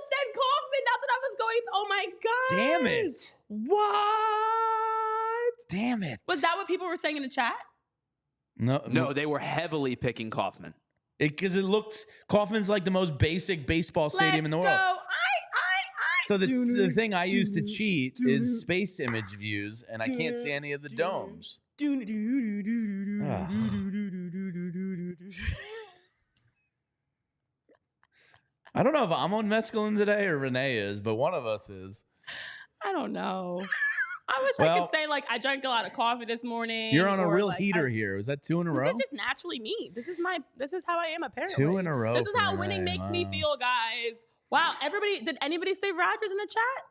B: said Kaufman. That's what I was going. Oh my God.
A: Damn it.
B: What?
A: Damn it.
B: Was that what people were saying in the chat?
C: no. They were heavily picking Kaufman.
A: Because it looks Kaufman's like the most basic baseball stadium in the world.
B: Let's go.
A: So the thing I use to cheat is space image views, and I can't see any of the domes. I don't know if I'm on mescaline today or Renee is, but one of us is.
B: I don't know. I wish I could say like I drank a lot of coffee this morning.
A: You're on a
B: or,
A: like,
B: heater
A: here. Was that 2 in a row?
B: This is just naturally me. This is how I am apparently.
A: 2 in a row.
B: This is how
A: for
B: winning
A: Renee.
B: makes me feel, guys. Wow. Did anybody say Rogers in the chat?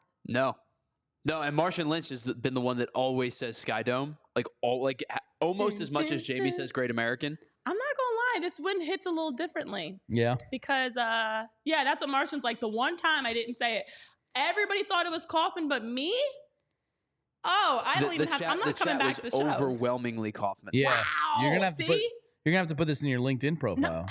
C: No, and Martian Lynch has been the one that always says Sky Dome, almost as much as Jamie says Great American.
B: I'm not gonna lie, this win hits a little differently.
A: Yeah.
B: Because that's what Martian's like. The one time I didn't say it, everybody thought it was Kaufman, but me? Oh, I don't even have. I'm not coming back to the show.
C: Overwhelmingly Kaufman.
A: Yeah.
B: Wow.
A: You're gonna have to
B: See?
A: you're gonna have to put this in your LinkedIn profile.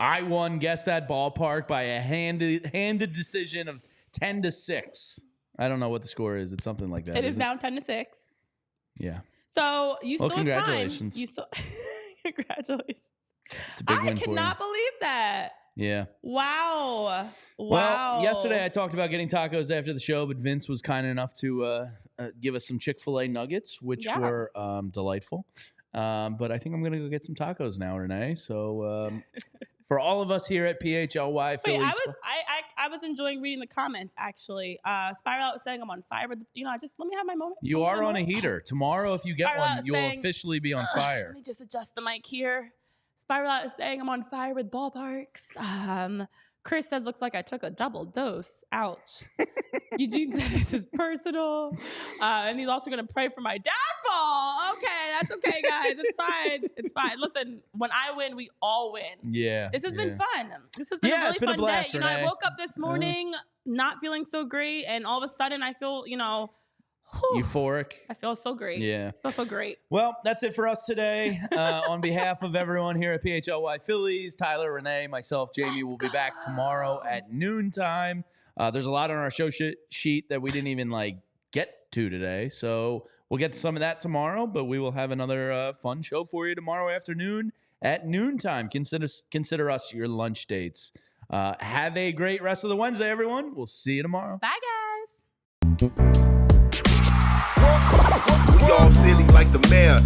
A: I won Guess That Ballpark by a handed decision of 10-6. I don't know what the score is. It's something like that.
B: It is now 10-6.
A: Yeah.
B: So you still have time.
A: Congratulations.
B: You still congratulations.
A: It's a big win
B: I
A: for you.
B: cannot believe that.
A: Yeah.
B: Wow.
A: Well, yesterday I talked about getting tacos after the show, but Vince was kind enough to give us some Chick-fil-A nuggets, which were delightful. But I think I'm going to go get some tacos now, Renee. So for all of us here at PHLY Phillies.
B: Wait, I was enjoying reading the comments, actually. Spiral was saying I'm on fire. Let me have my moment.
A: You are on a heater. Tomorrow, if you get one, you will officially be on fire.
B: Let me just adjust the mic here. Spiral is saying I'm on fire with ballparks. Chris says, looks like I took a double dose. Ouch. Eugene says this is personal. And he's also going to pray for my downfall. Okay, that's okay, guys. It's fine. It's fine. Listen, when I win, we all win.
A: Yeah.
B: This has been fun. This has been a really fun
A: blast,
B: day.
A: Renee.
B: I woke up this morning not feeling so great. And all of a sudden, I feel,
A: euphoric.
B: I feel so great.
A: Yeah.
B: I feel so great.
A: Well, that's it for us today. On behalf of everyone here at PHLY Phillies, Tyler, Renee, myself, Jamie will be back tomorrow at noontime. There's a lot on our show sheet that we didn't even get to today. So we'll get to some of that tomorrow, but we will have another fun show for you tomorrow afternoon at noontime. Consider us your lunch dates. Have a great rest of the Wednesday, everyone. We'll see you tomorrow.
B: Bye, guys.
E: We all silly like the mayor.